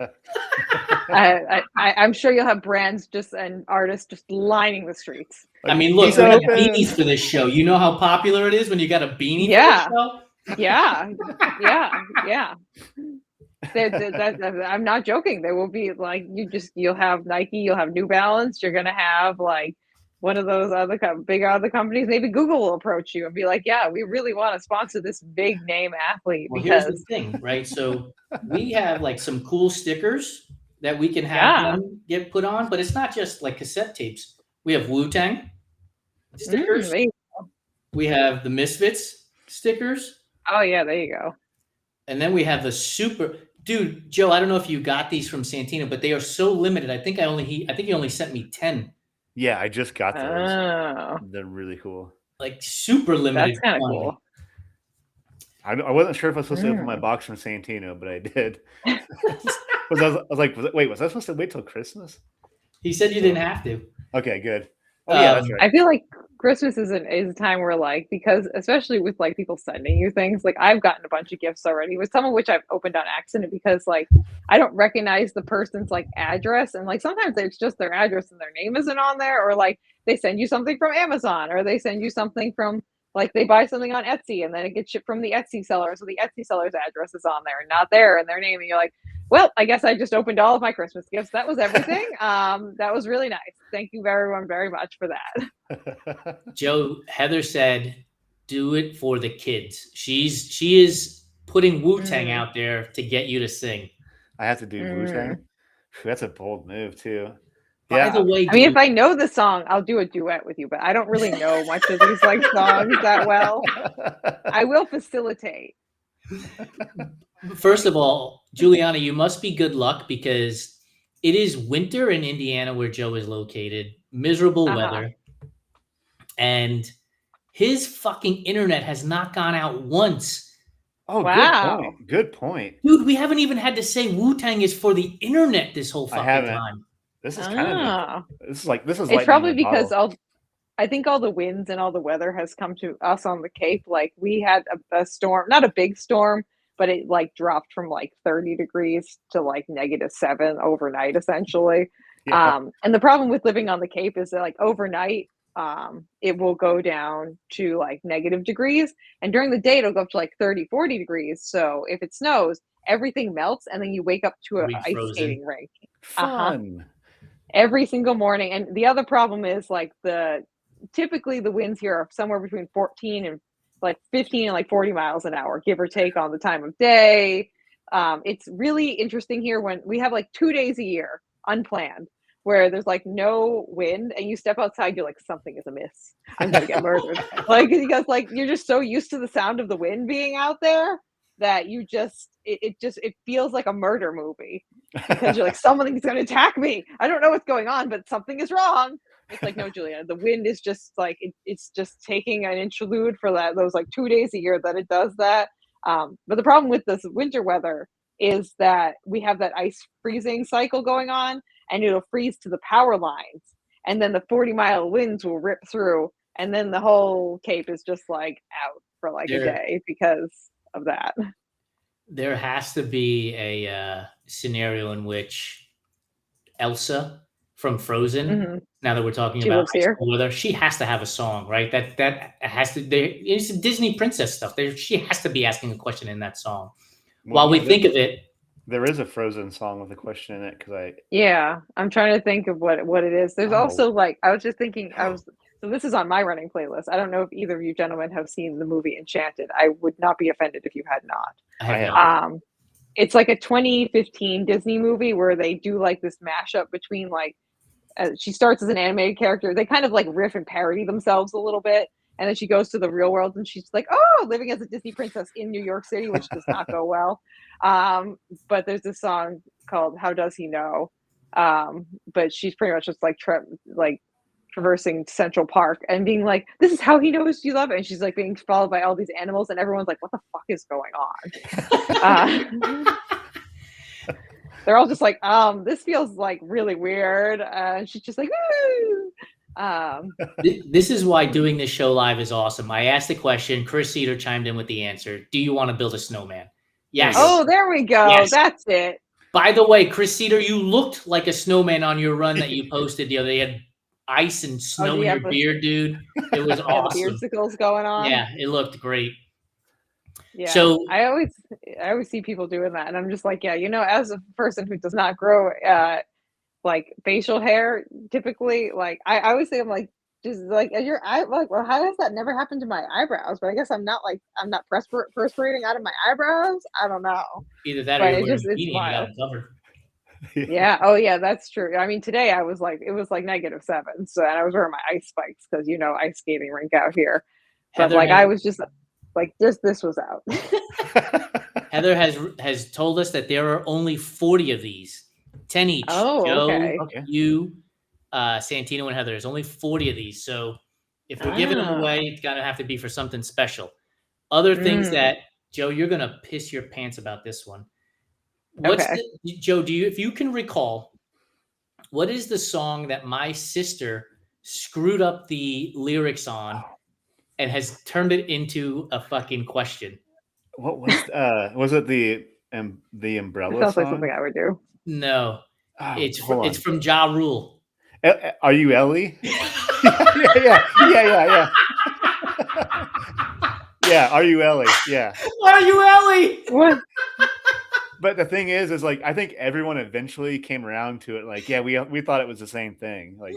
I'm sure you'll have brands and artists just lining the streets. I mean, look, we have beanies for this show. You know how popular it is when you got a beanie for this show? Yeah. I'm not joking. There will be like you'll have Nike, you'll have New Balance. You're gonna have like one of those big other companies. Maybe Google will approach you and be like, "Yeah, we really want to sponsor this big name athlete." Well, here's the thing, right? So we have like some cool stickers that we can have them get put on, but it's not just like cassette tapes. We have Wu-Tang stickers. We have the Misfits stickers. Oh yeah, there you go. And then we have the dude, Joe, I don't know if you got these from Santino, but they are so limited. I think he only sent me 10. Yeah, I just got those. Oh. They're really cool. Like super limited. That's kind of cool. I wasn't sure if I was supposed to open my box from Santino, but I did. I was like, wait, was I supposed to wait till Christmas? He said you didn't have to. Okay, good. Oh, yeah, that's right. I feel like Christmas is a time where like, because especially with like people sending you things, like I've gotten a bunch of gifts already, with some of which I've opened on accident because like I don't recognize the person's like address, and like sometimes it's just their address and their name isn't on there, or like they send you something from Amazon, or they send you something from like they buy something on Etsy and then it gets shipped from the Etsy seller, so the Etsy seller's address is on there and not there and their name, and you're like, well, I guess I just opened all of my Christmas gifts. That was everything. That was really nice. Thank you everyone very much for that. Joe, Heather said, do it for the kids. She is putting Wu-Tang out there to get you to sing. I have to do Wu-Tang? That's a bold move too. By the way, I mean, if I know the song, I'll do a duet with you, but I don't really know much of these like songs that well. I will facilitate. First of all, Juliana, you must be good luck because it is winter in Indiana where Joe is located, miserable weather, and his fucking internet has not gone out once. Oh, wow. Good point. Dude, we haven't even had to say Wu-Tang is for the internet this whole fucking time. This is kind of, it's probably because I think all the winds and all the weather has come to us on the Cape. Like we had a storm, not a big storm, but it like dropped from like 30 degrees to like -7 overnight, essentially. Yeah. And the problem with living on the Cape is that like overnight, it will go down to like negative degrees, and during the day it'll go up to like 30, 40 degrees. So if it snows, everything melts, and then you wake up to an ice Refrozen. skating rink. Uh-huh. Fun. Every single morning. And the other problem is like typically the winds here are somewhere between 14 and like 15 and like 40 miles an hour, give or take on the time of day. It's really interesting here when we have like 2 days a year unplanned where there's like no wind, and you step outside, you're like, something is amiss. I'm gonna get murdered. Like, because like you're just so used to the sound of the wind being out there that you just it feels like a murder movie, because you're like, something's gonna attack me. I don't know what's going on, but something is wrong. It's like, no, Julia, the wind is just like it's just taking an interlude for those like 2 days a year that it does that. But the problem with this winter weather is that we have that ice freezing cycle going on, and it'll freeze to the power lines, and then the 40-mile winds will rip through, and then the whole Cape is just like out for like a day because of that. There has to be a scenario in which Elsa from Frozen, Mm-hmm. now that we're talking She about lives high here. school weather, she has to have a song, right? That has to. It's Disney princess stuff. She has to be asking a question in that song. While we think of it, there is a Frozen song with a question in it Yeah, I'm trying to think of what it is. There's also like, I was just thinking, so this is on my running playlist. I don't know if either of you gentlemen have seen the movie Enchanted. I would not be offended if you had not. I have not. It's like a 2015 Disney movie where they do like this mashup between like, she starts as an animated character. They kind of like riff and parody themselves a little bit. And then she goes to the real world and she's like, oh, living as a Disney princess in New York City, which does not go well. But there's this song called How Does He Know? But she's pretty much just like traversing Central Park and being like, this is how he knows you love it. And she's like being followed by all these animals, and everyone's like, what the fuck is going on? They're all just like, this feels like really weird. And she's just like, woo! This is why doing this show live is awesome. I asked the question, Chris Cedar chimed in with the answer. Do you want to build a snowman? Yes. Oh, there we go. Yes. That's it. By the way, Chris Cedar, you looked like a snowman on your run that you posted the other day. You had ice and snow in your beard, dude. It was awesome. Beardsicles going on. Yeah, it looked great. Yeah. So I always see people doing that, and I'm just like, yeah, as a person who does not grow like facial hair, typically, like I always say, I'm like, just like your eye, like, well, how does that never happen to my eyebrows? But I guess I'm not perspirating out of my eyebrows. I don't know. Either that, or you're wearing a beanie and you got it covered. Yeah. Oh, yeah. That's true. I mean, today it was like -7, so, and I was wearing my ice spikes because ice skating rink out here. So like I was just like, this was out. Heather has told us that there are only 40 of these. 10 each. Oh, Joe, okay. you, Santino, and Heather. There's only 40 of these. So if we're giving them away, it's got to have to be for something special. Other things that, Joe, you're going to piss your pants about this one. Joe, if you can recall, what is the song that my sister screwed up the lyrics on and has turned it into a fucking question? What was it the umbrella sounds song? Like something I would do. No, it's from Ja Rule. Are you Ellie? yeah. Yeah, Are You Ellie? Yeah. Are you Ellie? What? But the thing is like, I think everyone eventually came around to it. Like, yeah, we thought it was the same thing. Like,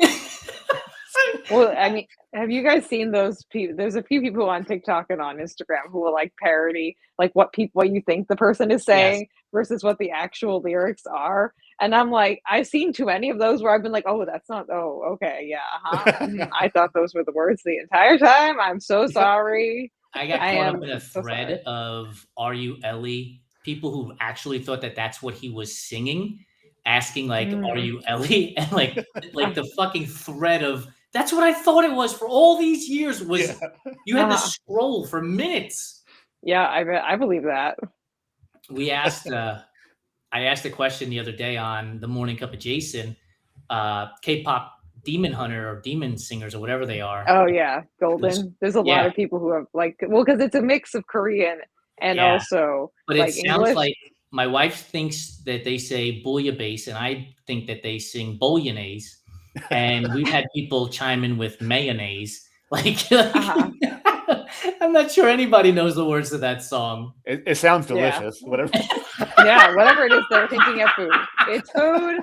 well, I mean, have you guys seen those people? There's a few people on TikTok and on Instagram who will like parody like what you think the person is saying versus what the actual lyrics are. And I'm like, I've seen too many of those where I've been like, oh, that's not. Oh, okay, yeah. I thought those were the words the entire time. I'm so sorry. I got caught up in a thread of Are You Ellie? People who actually thought that that's what he was singing, asking like, Are you Ellie? And like the fucking thread of, that's what I thought it was for all these years was you had to scroll for minutes. Yeah, I believe that. We asked, I asked a question the other day on the Morning Cup of Jason, K-pop demon hunter or demon singers or whatever they are. Oh yeah, Golden. There's a lot of people who have like, well, because it's a mix of Korean and also, but it sounds English. like my wife thinks that they say bouillabaisse, and I think that they sing bolognese. And we've had people chime in with mayonnaise. Uh-huh. I'm not sure anybody knows the words to that song. It sounds Yeah. delicious. Whatever. Yeah, whatever it is, they're hinting at food. It's food.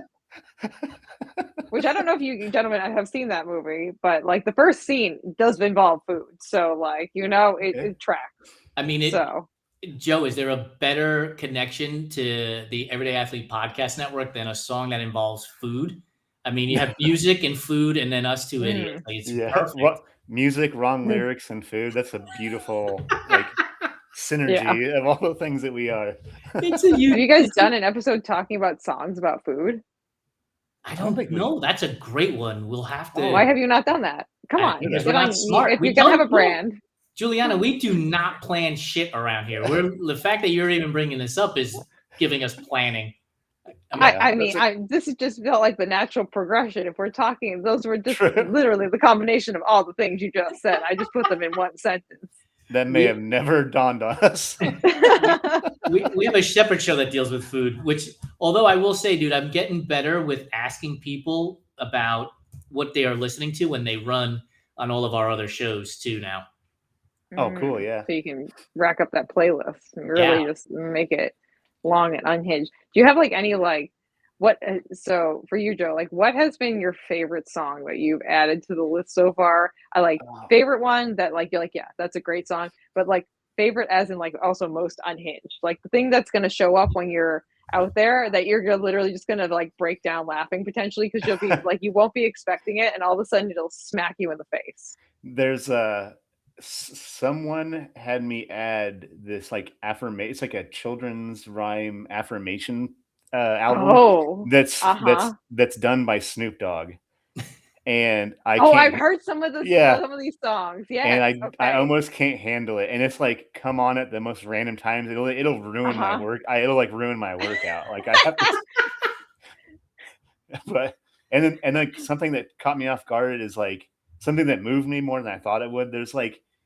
Which I don't know if you gentlemen have seen that movie, but like the first scene does involve food. So like, it tracks. I mean, So Joe, is there a better connection to the Everyday Athlete Podcast Network than a song that involves food? I mean, you have music and food, and then us two idiots. Like, it's perfect. Music, wrong lyrics, and food. That's a beautiful synergy of all the things that we are. Have you guys done an episode talking about songs about food? I don't know. That's a great one. We'll have to. Why have you not done that? Come on. Because we're not smart. If you're going to have a brand. Juliana, we do not plan shit around here. The fact that you're even bringing this up is giving us planning. This is just felt like the natural progression. If we're talking, those were just literally the combination of all the things you just said. I just put them in one sentence. That may have never dawned on us. we have a separate show that deals with food, which, although I will say, dude, I'm getting better with asking people about what they are listening to when they run on all of our other shows too now. Oh, cool. Yeah. So you can rack up that playlist and really just make it long and unhinged. Do you have so for you, Joe, what has been your favorite song that you've added to the list so far? Favorite one that you're like, yeah, that's a great song, but favorite as in also most unhinged, the thing that's going to show up when you're out there that you're literally just going to break down laughing potentially because you'll be you won't be expecting it and all of a sudden it'll smack you in the face. There's someone had me add this affirmation. It's a children's rhyme affirmation album that's done by Snoop Dogg. And I've heard some of these songs. Yeah. And I almost can't handle it. And it's come on at the most random times. It'll ruin my work. It'll ruin my workout. I have to but and then something that caught me off guard is something that moved me more than I thought it would. There's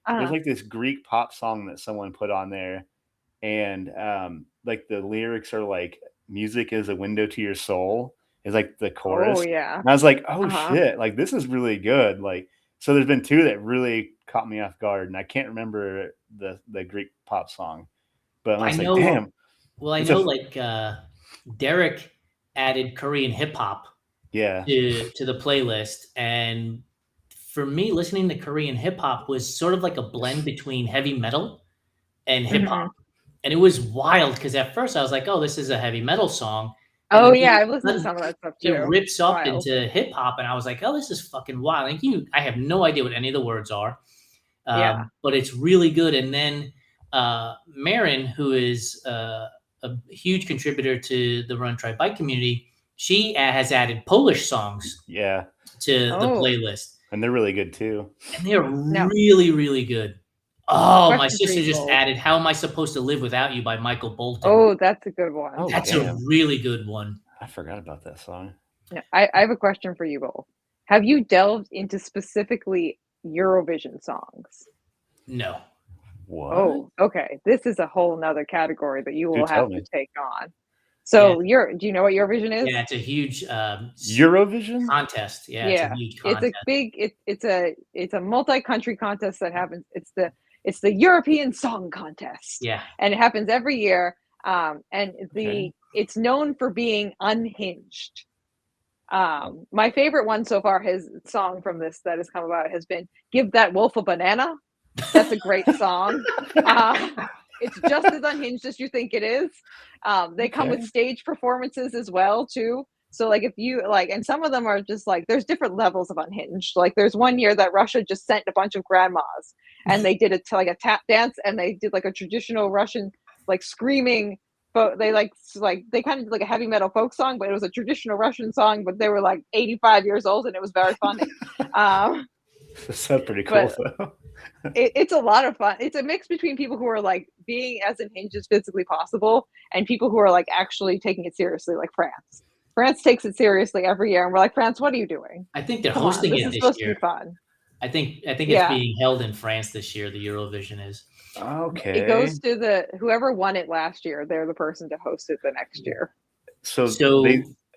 there's this Greek pop song that someone put on there, and the lyrics are music is a window to your soul is the chorus. Oh yeah. And I was like, oh shit, this is really good. So there's been two that really caught me off guard, and I can't remember the Greek pop song, but I was damn. Well, I know Derek added Korean hip hop to the playlist, and for me, listening to Korean hip hop was sort of a blend between heavy metal and hip hop. And it was wild because at first I was like, oh, this is a heavy metal song. And I've listened to some of that stuff too. It rips up into hip hop, and I was like, oh, this is fucking wild. I have no idea what any of the words are. But it's really good. And then Marin, who is a huge contributor to the Run Try Bike community, she has added Polish songs to the playlist. And they're really good too. And they're really, really good. Oh, my sister just added How Am I Supposed to Live Without You by Michael Bolton. Oh, that's a good one. That's a really good one. I forgot about that song. Yeah, I have a question for you both. Have you delved into specifically Eurovision songs? No. What? Oh, okay. This is a whole nother category that you will have to take on. So do you know what Eurovision is? Yeah, it's a huge Eurovision contest. Yeah, it's a huge contest. It's a big it's a multi-country contest that happens. It's the European Song Contest. Yeah. And it happens every year. It's known for being unhinged. My favorite one so far, his song from this that has come about has been Give That Wolf a Banana. That's a great song. It's just as unhinged as you think it is. They come with stage performances as well too. So if you and some of them are just there's different levels of unhinged. There's one year that Russia just sent a bunch of grandmas and they did it to a tap dance, and they did a traditional Russian screaming. But they they kind of did a heavy metal folk song, but it was a traditional Russian song. But they were 85 years old, and it was very funny. That's pretty cool though. It's a lot of fun. It's a mix between people who are being as unhinged as physically possible and people who are actually taking it seriously, like France. France takes it seriously every year, and we're like, France, what are you doing? I think they're hosting it this year. This is supposed to be fun. I think it's being held in France this year. The Eurovision is. It Okay. goes to whoever won it last year. They're the person to host it the next year. So So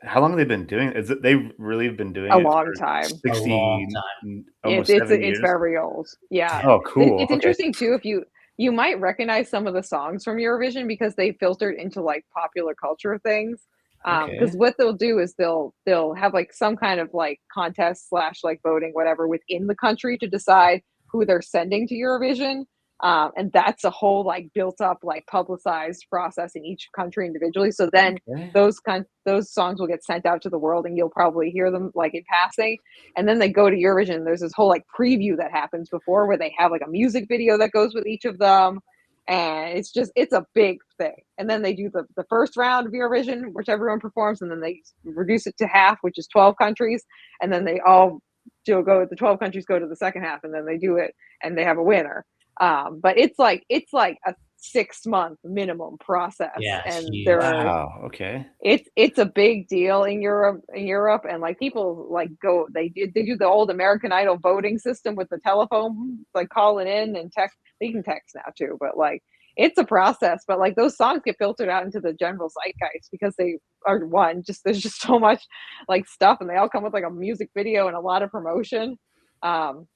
how long have they been doing it? Is it they've really been doing A it long for time. a long 60, time. almost 7 It's years? very old. Yeah. Oh, cool. It's Okay. interesting too if you might recognize some of the songs from Eurovision because they filtered into like popular culture things. Okay. Because what they'll do is they'll have like some kind of like contest slash like voting whatever within the country to decide who they're sending to Eurovision. And that's a whole like built up like publicized process in each country individually. So then Okay. those songs will get sent out to the world and you'll probably hear them like in passing, and then they go to Eurovision. There's this whole like preview that happens before where they have like a music video that goes with each of them. And it's a big thing. And then they do the first round of Eurovision, which everyone performs, and then they reduce it to half, which is 12 countries. And then they all the 12 countries go to the second half, and then they do it and they have a winner. But it's like a 6-month minimum process. Yeah, it's And huge. Wow. Okay. it's a big deal in Europe, and like people like go they do the old American Idol voting system with the telephone, like calling in and text. They can text now too, but like it's a process. But like those songs get filtered out into the general zeitgeist because they are there's just so much like stuff, and they all come with like a music video and a lot of promotion. Um,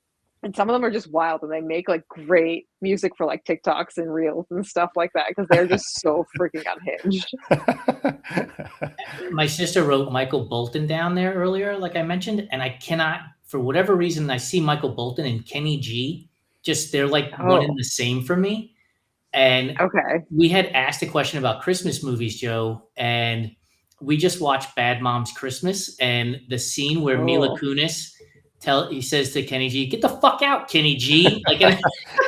and some of them are just wild, and they make like great music for like TikToks and reels and stuff like that because they're just so freaking unhinged. My sister wrote Michael Bolton down there earlier, like I mentioned, and I cannot, for whatever reason, I see Michael Bolton and Kenny G. Just they're like one and Oh, the same for me. And okay. we had asked a question about Christmas movies, Joe, and we just watched Bad Moms Christmas, and the scene where Mila Oh. Kunis he says to Kenny G, "Get the fuck out, Kenny G!" Like, and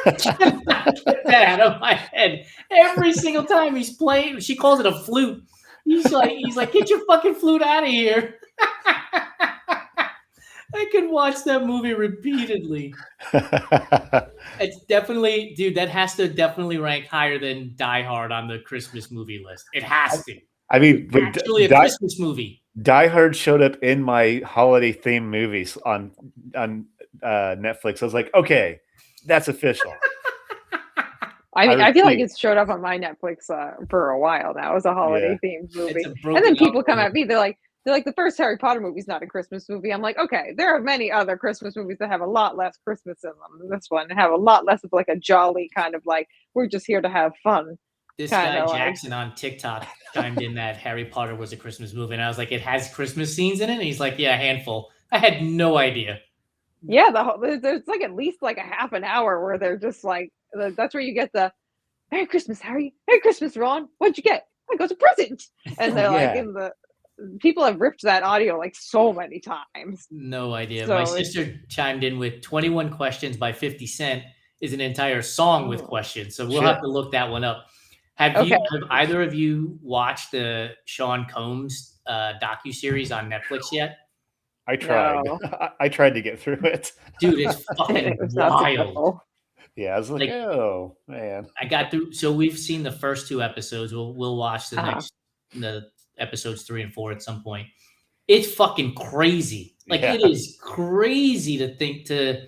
I cannot get that out of my head. Every single time he's playing, she calls it a flute. He's like, "Get your fucking flute out of here!" I could watch that movie repeatedly. It's definitely, dude, that has to definitely rank higher than Die Hard on the Christmas movie list. It has to. I mean, It's but actually a Christmas movie. Die Hard showed up in my holiday themed movies on Netflix. I was like, okay, that's official. I mean, I feel like retweet. it's showed up on my Netflix for a while now as a holiday themed movie. It's a And broken then people come envelope. at me, they're like, the first Harry Potter movie's not a Christmas movie. I'm like, okay, there are many other Christmas movies that have a lot less Christmas in them than this one, and have a lot less of like a jolly kind of like we're just here to have fun. This Kind guy of like, Jackson on TikTok chimed in that Harry Potter was a Christmas movie, and I was like, "It has Christmas scenes in it." And he's like, "Yeah, a handful." I had no idea. yeah, there's like at least like a half an hour where they're just like that's where you get the Merry Christmas, Harry. Merry Christmas, Ron. What'd you get? I got a present. And they're like Yeah. in the people have ripped that audio like so many times. No idea. So My it's sister chimed in with 21 Questions by 50 Cent is an entire song with oh, questions. So we'll Shit. have to look that one up. Have okay. either of you watched the Sean Combs docuseries on Netflix yet? I tried. No, I tried to get through it. Dude, it's fucking it was not wild. successful. Yeah, I was like, Like, oh man. I got through. So we've seen the first 2 episodes. We'll watch Uh-huh. the episodes 3 and 4 at some point. It's fucking crazy. Like, Yeah. it is crazy to think to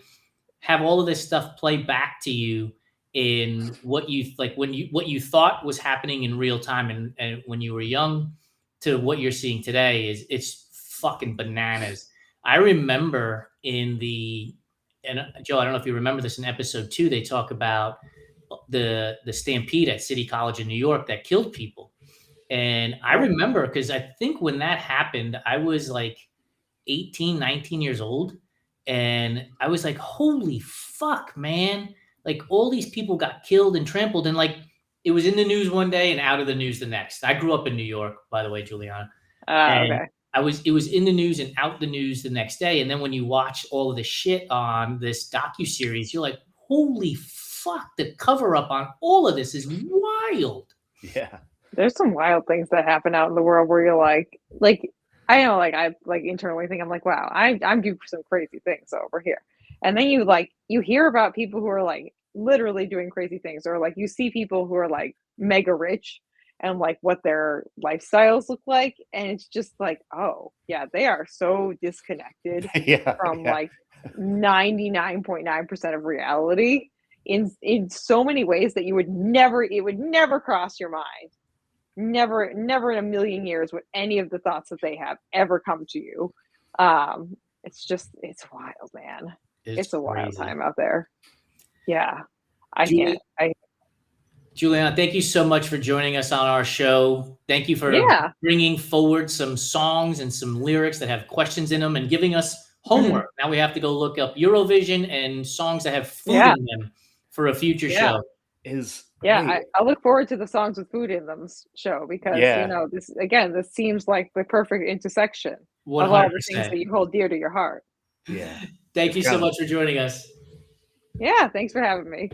have all of this stuff play back to you in what you like what you thought was happening in real time and when you were young to what you're seeing today it's fucking bananas. I remember and Joe, I don't know if you remember this in episode 2, they talk about the stampede at City College in New York that killed people. And I remember because I think when that happened, I was like 18, 19 years old. And I was like, holy fuck, man. Like all these people got killed and trampled. And like it was in the news one day and out of the news the next. I grew up in New York, by the way, Juliana. And Okay. it was in the news and out the news the next day. And then when you watch all of the shit on this docuseries, you're like, holy fuck, the cover up on all of this is wild. Yeah. There's some wild things that happen out in the world where you're like I know, like I like internally think I'm like, wow, I'm due for some crazy things over here. And then you hear about people who are like literally doing crazy things, or like you see people who are like mega rich and like what their lifestyles look like. And it's just like, oh yeah, they are so disconnected Yeah. from Yeah. like 99.9% of reality. in so many ways that it would never cross your mind. Never in a million years would any of the thoughts that they have ever come to you. It's wild, man. It's It's a wild crazy. time out there. Yeah. I Julie, can't. Juliana, thank you so much for joining us on our show. Thank you for Yeah. bringing forward some songs and some lyrics that have questions in them and giving us homework. Now we have to go look up Eurovision and songs that have food Yeah. in them for a future Yeah. show. Is Yeah, hey, I look forward to the songs with food in them show because, yeah, this seems like the perfect intersection of all the things 100%. that you hold dear to your heart. yeah. Thank It's you so kind of much for joining us. Yeah, thanks for having me.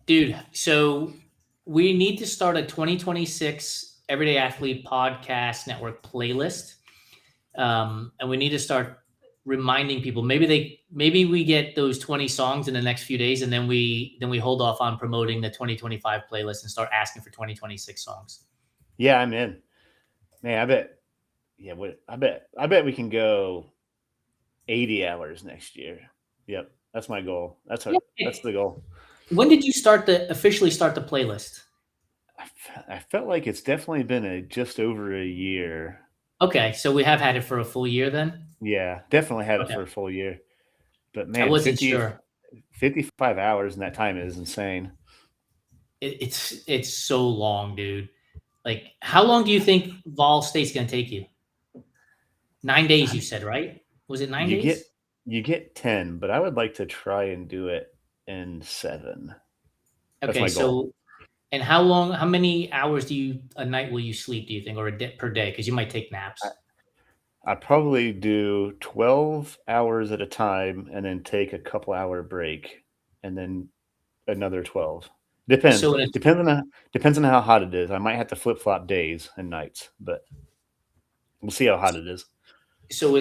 Dude, so we need to start a 2026 Everyday Athlete Podcast Network playlist. And we need to start reminding people. Maybe we get those 20 songs in the next few days, and then we hold off on promoting the 2025 playlist and start asking for 2026 songs. Yeah, I'm in. Man, I bet. Yeah, I bet we can go 80 hours next year. Yep, that's my goal. That's the goal. When did you officially start the playlist? I felt like it's definitely been just over a year. Okay, so we have had it for a full year then? Yeah, definitely had Okay. it for a full year. But I man, wasn't sure. 55 hours in that time is insane. It's so long, dude. Like, how long do you think Vol State's going to take you? 9 days, you said, right? Was it 9 days? You get 10, but I would like to try and do it in 7. That's Okay, my goal. so, and how many hours a night will you sleep, do you think, or per day? Because you might take naps. I probably do 12 hours at a time and then take a couple hour break and then another 12. Depends. So Depends on how hot it is. I might have to flip flop days and nights, but we'll see how hot it is. So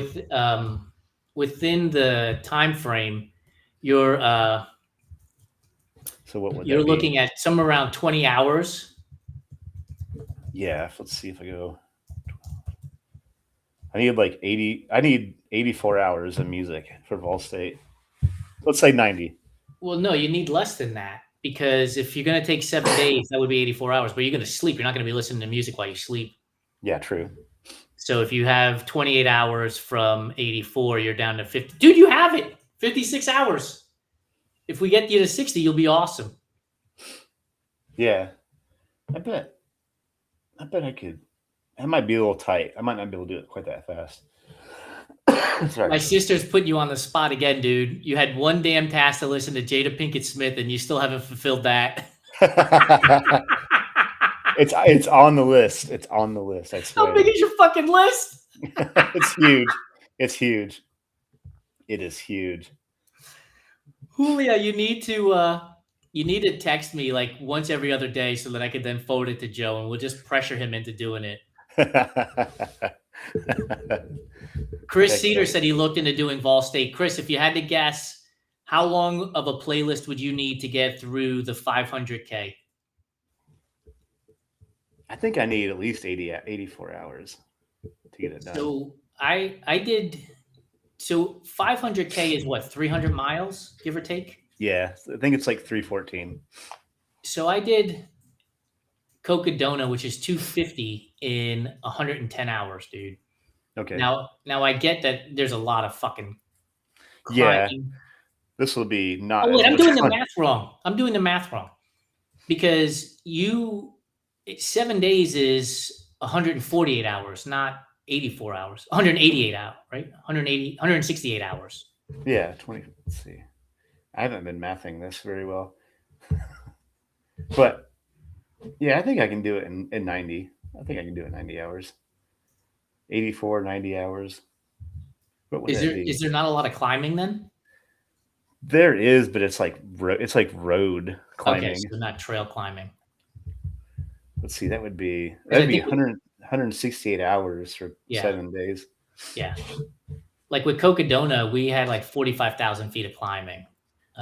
within the time frame, you're So what would you're that be? looking at somewhere around 20 hours. Yeah, let's see if I go. I need like 80. I need 84 hours of music for Vol State. Let's say 90. Well, no, you need less than that because if you're going to take 7 days, that would be 84 hours. But you're going to sleep. You're not going to be listening to music while you sleep. Yeah, true. So if you have 28 hours from 84, you're down to 50. Dude, you have it. 56 hours. If we get you to 60, you'll be awesome. Yeah, I bet I could. That might be a little tight. I might not be able to do it quite that fast. Sorry. My sister's putting you on the spot again, dude. You had one damn task to listen to Jada Pinkett Smith, and you still haven't fulfilled that. It's on the list. It's on the list. I swear. How big is your fucking list? It's huge. It's huge. It is huge. Julia, you need to text me like once every other day so that I could then forward it to Joe, and we'll just pressure him into doing it. Chris Cedar said he looked into doing Vol State. Chris, if you had to guess, how long of a playlist would you need to get through the 500K? I think I need at least 84 hours to get it done. So I did. So 500K is what, 300 miles, give or take? Yeah, I think it's like 314. So I did Cocodona, which is 250 in 110 hours, dude. Okay. Now I get that there's a lot of fucking climbing. Yeah. This will be not. Oh wait, I'm doing the math wrong. I'm doing the math wrong because 7 days is 148 hours, not 84 hours. 188 hours, right? 168 hours. Yeah, 20. Let's see. I haven't been mathing this very well, but yeah, I think I can do it in 90. I think I can do it in 90 hours. 84, 90 hours. What would that be? Is there not a lot of climbing then? There is, but it's like road climbing. Okay, so not trail climbing. Let's see. That'd be 168 hours for 7 days. Yeah. Like with Cocodona, we had like 45,000 feet of climbing.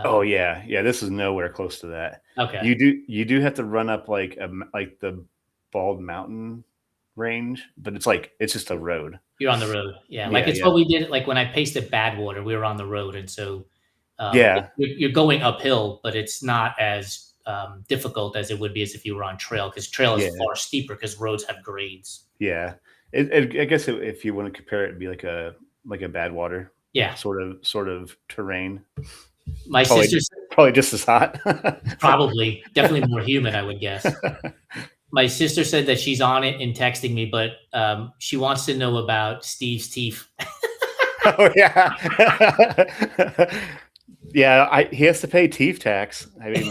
Oh yeah. This is nowhere close to that. Okay. You do have to run up like the Bald Mountain range, but it's just a road. You're on the road. Yeah. Like it's what we did. Like when I pasted Badwater, we were on the road. And so Yeah. You're going uphill, but it's not as difficult as it would be as if you were on trail, because trail is Yeah. far steeper because roads have grades. Yeah. I guess if you want to compare it, it'd be like a bad water Yeah. sort of terrain. My Probably sister's probably just as hot. probably definitely more humid, I would guess. My sister said that she's on it and texting me, but she wants to know about Steve's teeth. Oh yeah. Yeah, he has to pay teeth tax. I mean,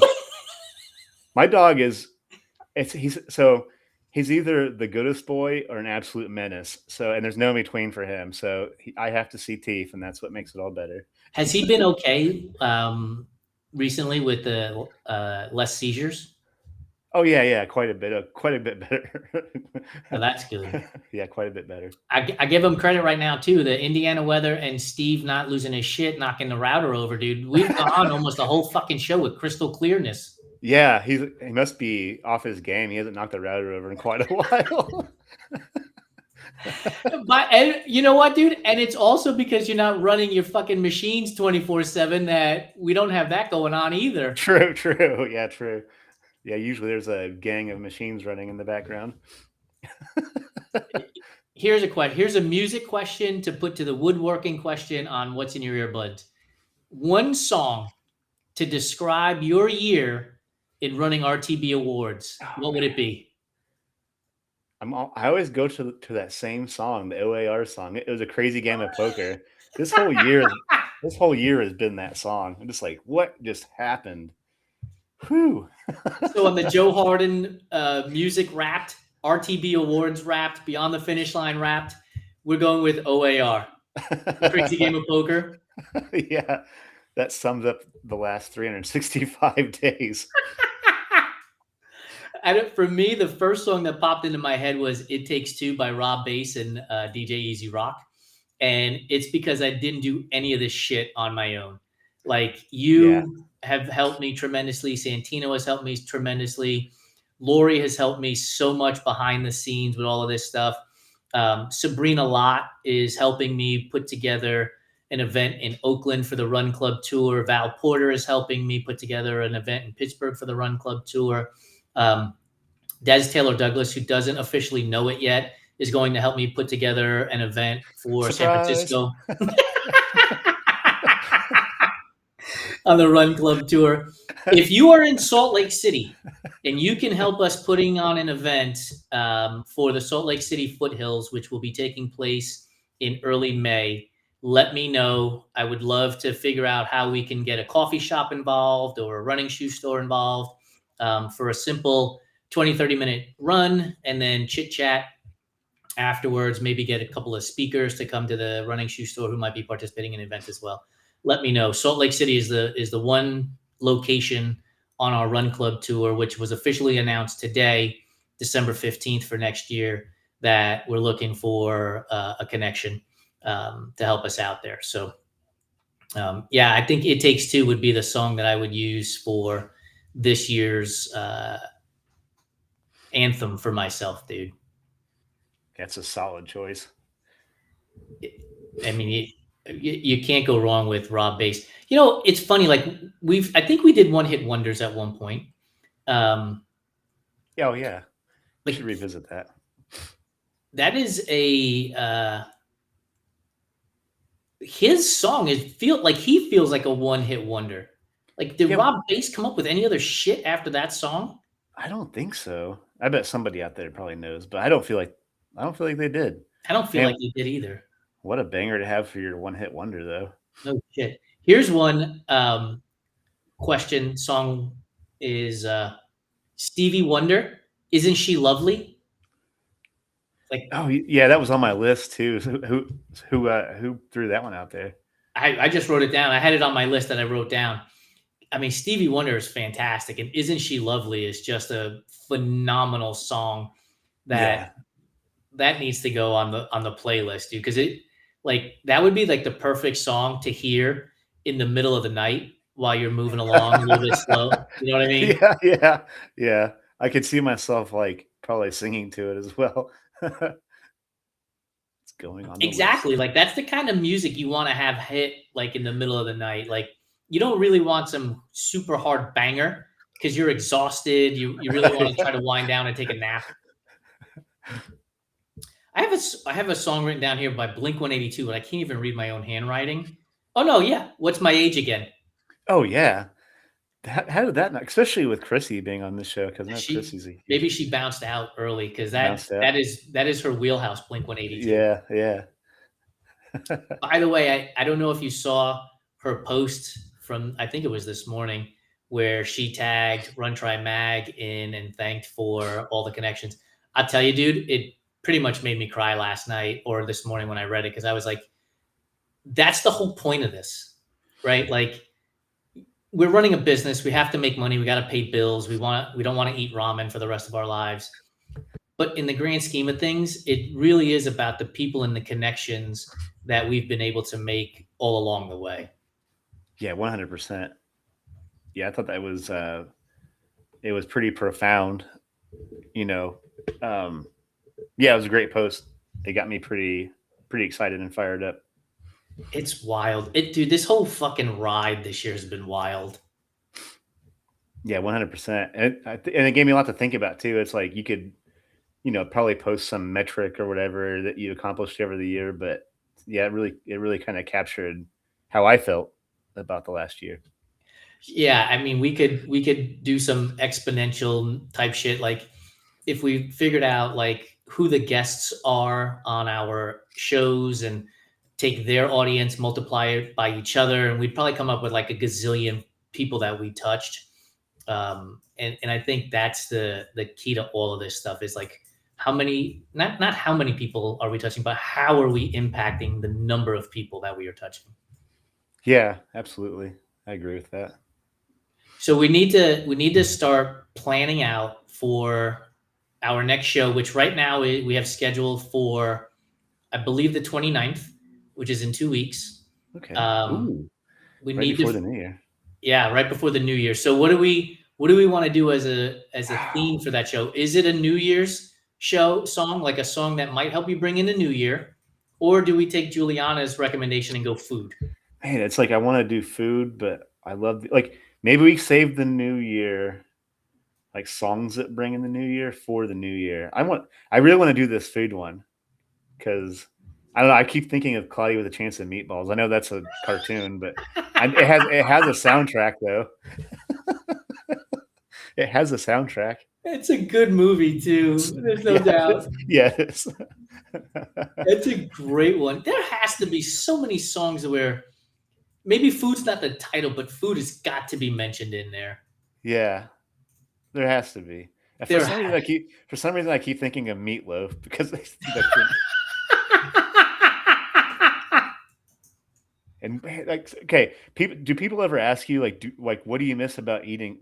my dog is he's either the goodest boy or an absolute menace. So, and there's no in between for him. So I have to see teeth, and that's what makes it all better. Has he been okay recently with the less seizures? Oh yeah, quite a bit better. Oh, that's good. Yeah, quite a bit better. I give him credit right now too. The Indiana weather and Steve not losing his shit, knocking the router over, dude. We've gone almost a whole fucking show with crystal clearness. Yeah, he must be off his game. He hasn't knocked the router over in quite a while. But and you know what, dude? And it's also because you're not running your fucking machines 24/7 that we don't have that going on either. True. Yeah, true. Yeah, usually there's a gang of machines running in the background. Here's a question. Here's a music question to put to the woodworking question on what's in your earbuds. One song to describe your year in running RTB awards. What would it be? I always go to that same song, the OAR song. It was a crazy game of poker. This whole year has been that song. I'm just like, what just happened? Whew. So on the Joe Harden music wrapped, RTB awards wrapped, Beyond the Finish Line wrapped, we're going with OAR. The crazy game of poker. Yeah, that sums up the last 365 days. And for me, the first song that popped into my head was "It Takes Two" by Rob Bass and DJ Easy Rock, and it's because I didn't do any of this shit on my own. Like you have helped me tremendously. Santino has helped me tremendously. Lori has helped me so much behind the scenes with all of this stuff. Sabrina Lott is helping me put together an event in Oakland for the Run Club Tour. Val Porter is helping me put together an event in Pittsburgh for the Run Club Tour. Des Taylor Douglas, who doesn't officially know it yet, is going to help me put together an event for San Francisco on the Run Club Tour. If you are in Salt Lake City and you can help us putting on an event for the Salt Lake City Foothills, which will be taking place in early May, let me know. I would love to figure out how we can get a coffee shop involved or a running shoe store involved for a simple 20, 30-minute run and then chit chat afterwards, maybe get a couple of speakers to come to the running shoe store who might be participating in an event as well. Let me know. Salt Lake City is the one location on our Run Club Tour, which was officially announced today, December 15th for next year, that we're looking for a connection to help us out there. So yeah, I think "It Takes Two" would be the song that I would use for this year's anthem for myself, dude. That's a solid choice. I mean, you can't go wrong with Rob Bass. You know, it's funny. Like I think we did One Hit Wonders at one point. Oh yeah, we should revisit that. That is his song he feels like a one-hit wonder. Like, did Rob Bass come up with any other shit after that song? I don't think so. I bet somebody out there probably knows, but I don't feel like they did. I don't feel like they did either. What a banger to have for your one-hit wonder, though. No shit. Here's one question. Song is Stevie Wonder. Isn't She Lovely? Like, oh yeah, that was on my list too. Who threw that one out there? I just wrote it down. I had it on my list that I wrote down. I mean, Stevie Wonder is fantastic, and "Isn't She Lovely" is just a phenomenal song that needs to go on the playlist, dude. Because that would be like the perfect song to hear in the middle of the night while you're moving along a little bit slow. You know what I mean? Yeah. I could see myself like probably singing to it as well. It's going on. Exactly. Like that's the kind of music you want to have hit like in the middle of the night. Like you don't really want some super hard banger because you're exhausted. You really want to try to wind down and take a nap. I have a song written down here by Blink 182, but I can't even read my own handwriting. Oh no, yeah. What's My Age Again? Oh yeah. How did that not, especially with Chrissy being on this show, because I know She Chrissy's a maybe huge she bounced out early because bounced out. that is her wheelhouse, Blink 182. Yeah, yeah. By the way, I don't know if you saw her post from, I think it was this morning, where she tagged Run Try Mag in and thanked for all the connections. I'll tell you, dude, it pretty much made me cry last night or this morning when I read it, because I was like, that's the whole point of this, right? Like, we're running a business. We have to make money. We got to pay bills. We don't want to eat ramen for the rest of our lives. But in the grand scheme of things, it really is about the people and the connections that we've been able to make all along the way. Yeah, 100%. Yeah, I thought that was it was pretty profound, you know. Um yeah, it was a great post. It got me pretty excited and fired up. It's wild. Dude, this whole fucking ride this year has been wild. Yeah, 100%. And it gave me a lot to think about too. It's like you could, probably post some metric or whatever that you accomplished over the year, but yeah, it really kind of captured how I felt about the last year. Yeah, I mean, we could do some exponential type shit. Like, if we figured out like who the guests are on our shows and take their audience, multiply it by each other, and we'd probably come up with like a gazillion people that we touched. And I think that's the key to all of this stuff, is like, how many, not how many people are we touching, but how are we impacting the number of people that we are touching. Yeah, absolutely. I agree with that. So we need to start planning out for our next show, which right now we have scheduled for, I believe, the 29th, which is in 2 weeks. Okay. Um, Ooh, we right need before to, the new year. yeah, right before the new year. So what do we want to do as a theme for that show? Is it a New Year's show song, like a song that might help you bring in the new year, or do we take Juliana's recommendation and go food? Man, it's like I want to do food, but I love like maybe we save the new year, like songs that bring in the new year for the new year. I really want to do this food one because I don't know. I keep thinking of Cloudy with a Chance of Meatballs. I know that's a cartoon, but it has a soundtrack though. It has a soundtrack. It's a good movie too. There's no doubt. Yes. It's a great one. There has to be so many songs where maybe food's not the title, but food has got to be mentioned in there. Yeah, there has to be. And There for some reason I keep thinking of Meatloaf because and like okay, do people ever ask you like what do you miss about eating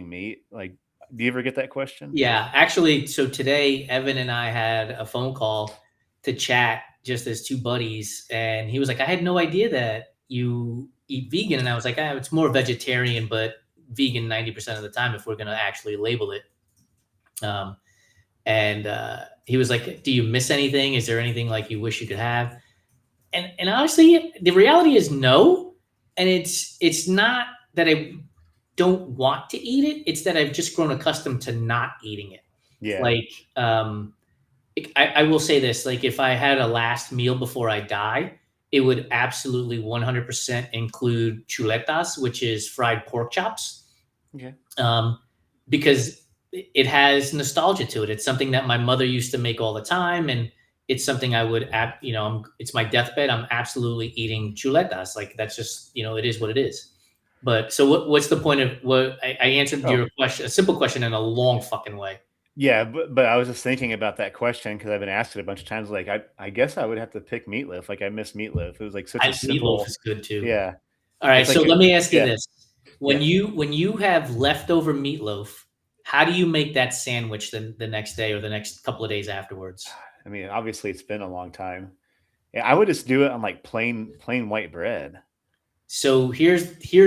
meat? Like, do you ever get that question? Yeah, actually, so today Evan and I had a phone call to chat just as two buddies, and he was like, "I had no idea that you eat vegan," and I was like, "It's more vegetarian, but vegan 90% of the time if we're gonna actually label it." Um, and he was like, "Do you miss anything? Is there anything like you wish you could have?" And honestly, the reality is no. And it's not that I don't want to eat it. It's that I've just grown accustomed to not eating it. Yeah. Like, I will say this, like, if I had a last meal before I die, it would absolutely 100% include chuletas, which is fried pork chops. Okay. Because it has nostalgia to it. It's something that my mother used to make all the time, and it's something I would, it's my deathbed. I'm absolutely eating chuletas. Like, that's just, it is what it is. But so what's the point of what I answered Oh. your question, a simple question in a long fucking way. Yeah, but I was just thinking about that question because I've been asked it a bunch of times. Like, I guess I would have to pick meatloaf. Like, I miss meatloaf. It was like such a simple. Meatloaf is good too. Yeah. All right, It's so like let me ask you yeah. this: when you have leftover meatloaf, how do you make that sandwich the next day or the next couple of days afterwards? I mean, obviously, it's been a long time. Yeah, I would just do it on like plain white bread. So here's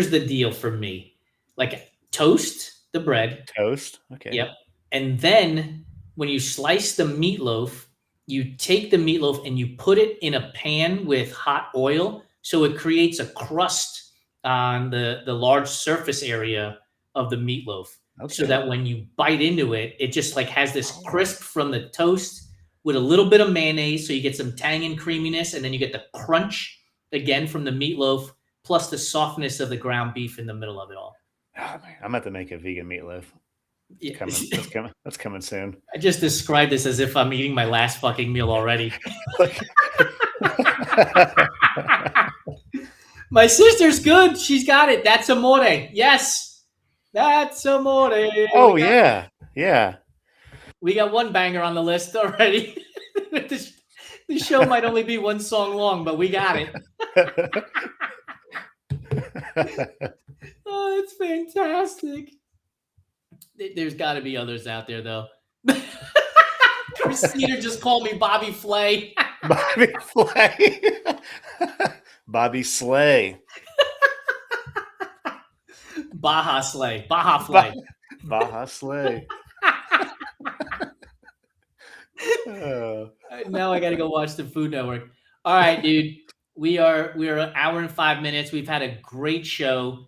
the deal for me: like, toast the bread. Toast. Okay. Yep. And then when you slice the meatloaf, you take the meatloaf and you put it in a pan with hot oil, so it creates a crust on the large surface area of the meatloaf, so that when you bite into it, it just like has this crisp from the toast with a little bit of mayonnaise, so you get some tang and creaminess, and then you get the crunch again from the meatloaf, plus the softness of the ground beef in the middle of it all. Oh, man, I'm about to make a vegan meatloaf. Yeah. That's coming soon. I just described this as if I'm eating my last fucking meal already. My sister's good. She's got it. That's amore. Yes. That's amore. Oh, yeah. Yeah. We got one banger on the list already. The show might only be one song long, but we got it. Oh, it's fantastic. There's got to be others out there, though. Christina just called me Bobby Flay. Bobby Flay. Bobby Slay. Baha Slay. Baha Flay. Baha Slay. Now I got to go watch the Food Network. All right, dude. We're an hour and 5 minutes. We've had a great show.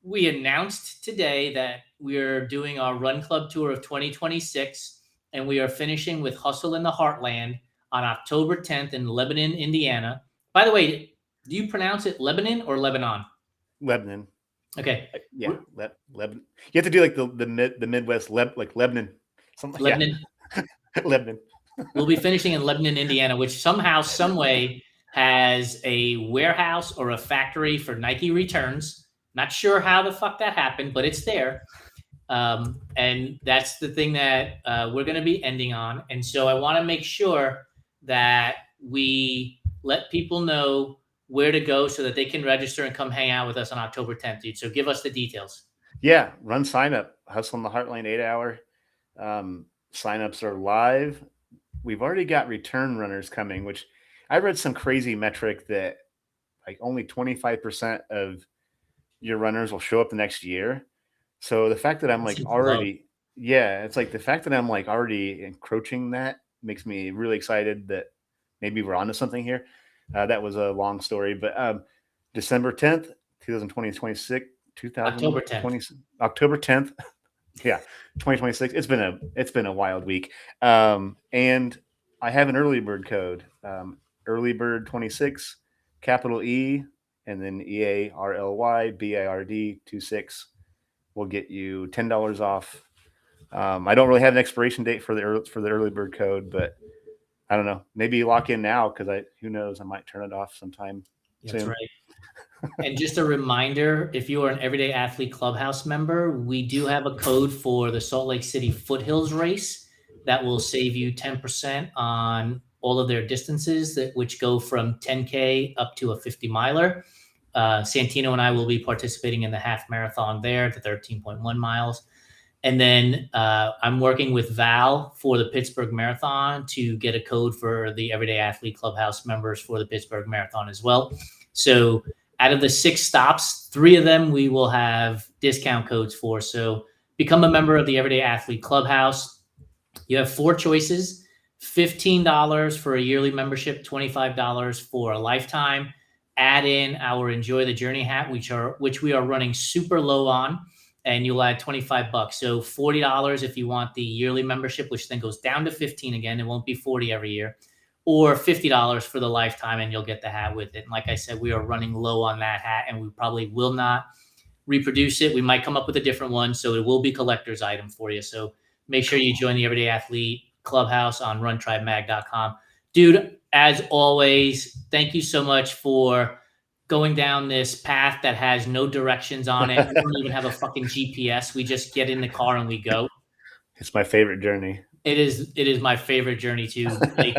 We announced today that we're doing our Run Club tour of 2026, and we are finishing with Hustle in the Heartland on October 10th in Lebanon, Indiana. By the way, do you pronounce it Lebanon or Lebanon? Lebanon. Okay. Yeah, Lebanon. You have to do like the Midwest, like Lebanon. Something like Lebanon. Yeah. Lebanon. We'll be finishing in Lebanon, Indiana, which somehow, some way has a warehouse or a factory for Nike returns. Not sure how the fuck that happened, but it's there. And that's the thing that we're going to be ending on. And so I want to make sure that we let people know where to go so that they can register and come hang out with us on October 10th, dude. So give us the details. Yeah, run sign up. Hustle in the Heartland 8 hour. Signups are live. We've already got return runners coming, which I read some crazy metric that like only 25% of your runners will show up the next year. So the fact that I'm like already, it's like the fact that I'm like already encroaching that makes me really excited that maybe we're onto something here. That was a long story, but December 10th, 2026, October 10th. Yeah, 2026. It's been a wild week. And I have an early bird code. Early bird 26, capital E, and then EARLYBARD 26 will get you $10 off. I don't really have an expiration date for the early bird code, but I don't know. Maybe lock in now because who knows? I might turn it off sometime soon. That's right. And just a reminder, if you are an Everyday Athlete Clubhouse member, we do have a code for the Salt Lake City Foothills race that will save you 10% on all of their distances, which go from 10K up to a 50 miler. Santino and I will be participating in the half marathon there, the 13.1 miles. And then I'm working with Val for the Pittsburgh Marathon to get a code for the Everyday Athlete Clubhouse members for the Pittsburgh Marathon as well. So out of the 6 stops, 3 of them we will have discount codes for. So become a member of the Everyday Athlete Clubhouse. You have 4 choices: $15 for a yearly membership, $25 for a lifetime. Add in our Enjoy the Journey hat, which we are running super low on, and you'll add $25. So $40 if you want the yearly membership, which then goes down to $15 again. It won't be $40 every year. Or $50 for the lifetime, and you'll get the hat with it. And like I said, we are running low on that hat, and we probably will not reproduce it. We might come up with a different one, so it will be collector's item for you. So make sure you join the Everyday Athlete Clubhouse on runtribemag.com. Dude, as always, thank you so much for going down this path that has no directions on it. We don't even have a fucking GPS. We just get in the car and we go. It's my favorite journey. It is my favorite journey too. Like,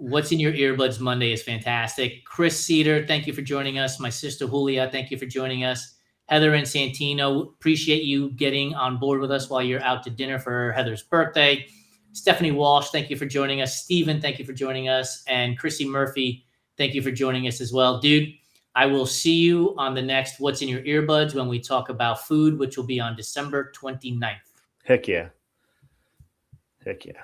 What's in Your Earbuds Monday is fantastic. Chris Cedar, thank you for joining us. My sister Julia, thank you for joining us. Heather and Santino, appreciate you getting on board with us while you're out to dinner for Heather's birthday. Stephanie Walsh, thank you for joining us. Steven, thank you for joining us. And Chrissy Murphy, thank you for joining us as well. Dude, I will see you on the next What's in Your Earbuds when we talk about food, which will be on December 29th. Heck yeah. Heck yeah.